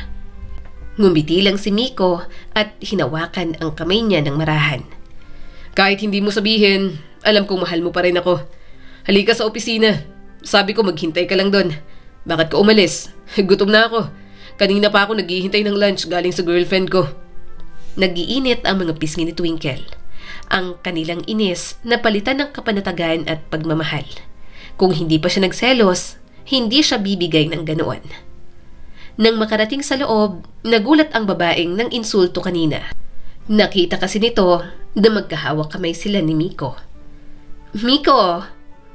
Ngumiti lang si Miko at hinawakan ang kamay niya ng marahan. Kahit hindi mo sabihin, alam kong mahal mo pa rin ako. Halika sa opisina. Sabi ko maghintay ka lang doon. Bakit ka umalis? Gutom na ako. Kanina pa ako naghihintay ng lunch galing sa girlfriend ko. Nagiinit ang mga pisngi ni Twinkle. Ang kanilang inis na palitan ng kapanatagan at pagmamahal. Kung hindi pa siya nagselos, hindi siya bibigay ng ganoon. Nang makarating sa loob, nagulat ang babaeng ng insulto kanina. Nakita kasi nito na magkahawak kamay sila ni Miko. Miko!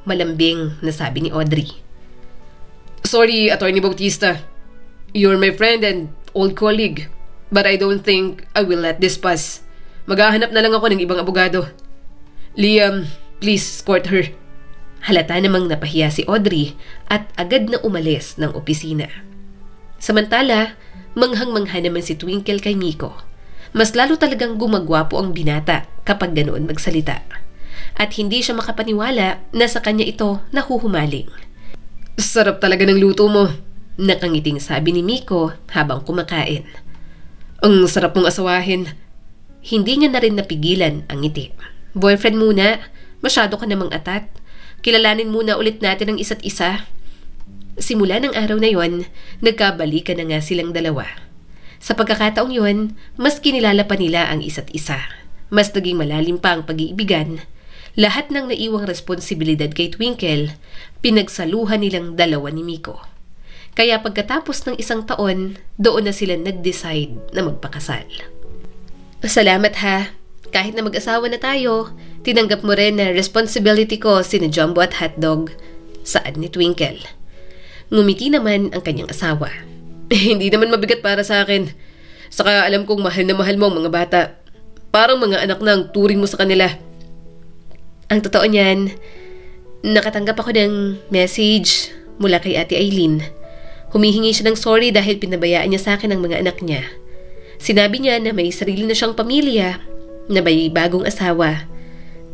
Malambing na sabi ni Audrey. Sorry, Attorney Bautista. You're my friend and old colleague. But I don't think I will let this pass. Maghahanap na lang ako ng ibang abogado. Liam, please escort her. Halata namang napahiya si Audrey at agad na umalis ng opisina. Samantala, manghang-mangha naman si Twinkle kay Miko. Mas lalo talagang gumagwapo ang binata kapag ganoon magsalita. At hindi siya makapaniwala na sa kanya ito nahuhumaling. Sarap talaga ng luto mo. Nakangiting sabi ni Miko habang kumakain. Ang sarap mong asawahin. Hindi niya na rin napigilan ang ngiti. Boyfriend muna, masyado ka namang atat. Kilalanin muna ulit natin ang isa't isa. Simula ng araw na yon, nagkabalikan na nga silang dalawa. Sa pagkakataong yon, mas kinilala pa nila ang isa't isa. Mas naging malalim pa ang pag-iibigan. Lahat ng naiwang responsibilidad kay Twinkle, pinagsaluhan nilang dalawa ni Miko. Kaya pagkatapos ng 1 taon, doon na sila nag-decide na magpakasal. Salamat ha. Kahit na mag-asawa na tayo, tinanggap mo rin na responsibility ko sina Jumbo at Hotdog. Saad ni Twinkle. Ngumiti naman ang kanyang asawa. Hindi naman mabigat para sa akin. Saka alam kong mahal na mahal mo ang mga bata. Parang mga anak na ang turing mo sa kanila. Ang totoo niyan, nakatanggap ako ng message mula kay Ate Aileen. Humihingi siya ng sorry dahil pinabayaan niya sa akin ang mga anak niya. Sinabi niya na may sarili na siyang pamilya, na may bagong asawa.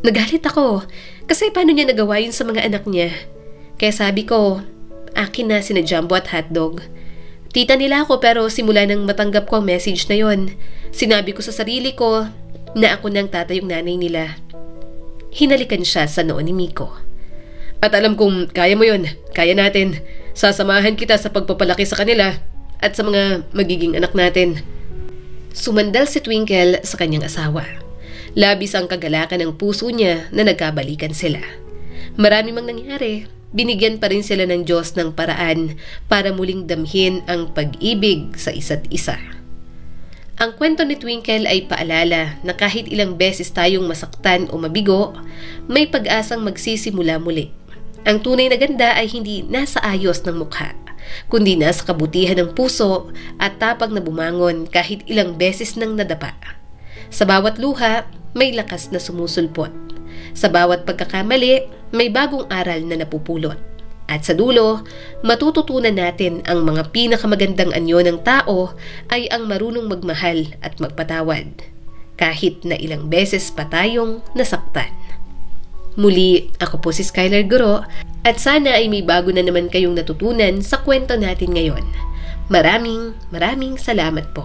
Nagalit ako kasi paano niya nagawa yun sa mga anak niya. Kaya sabi ko, akin na sina Jumbo at Hotdog. Tita nila ako pero simula nang matanggap ko ang message na yon, sinabi ko sa sarili ko na ako nang tatayong nanay nila. Hinalikan siya sa noo ni Miko. At alam kong kaya mo yon, kaya natin. Sasamahan kita sa pagpapalaki sa kanila at sa mga magiging anak natin. Sumandal si Twinkle sa kanyang asawa. Labis ang kagalakan ng puso niya na nagkabalikan sila. Marami mang nangyari, binigyan pa rin sila ng Diyos ng paraan para muling damhin ang pag-ibig sa isa't isa. Ang kwento ni Twinkle ay paalala na kahit ilang beses tayong masaktan o mabigo, may pag-asang magsisimula muli. Ang tunay na ganda ay hindi nasa ayos ng mukha, kundi nasa kabutihan ng puso at tapang na bumangon kahit ilang beses nang nadapa. Sa bawat luha, may lakas na sumusulpot. Sa bawat pagkakamali, may bagong aral na napupulot. At sa dulo, matututunan natin ang mga pinakamagandang anyo ng tao ay ang marunong magmahal at magpatawad, kahit na ilang beses pa tayong nasaktan. Muli, ako po si Skylar Guro at sana ay may bago na naman kayong natutunan sa kwento natin ngayon. Maraming salamat po.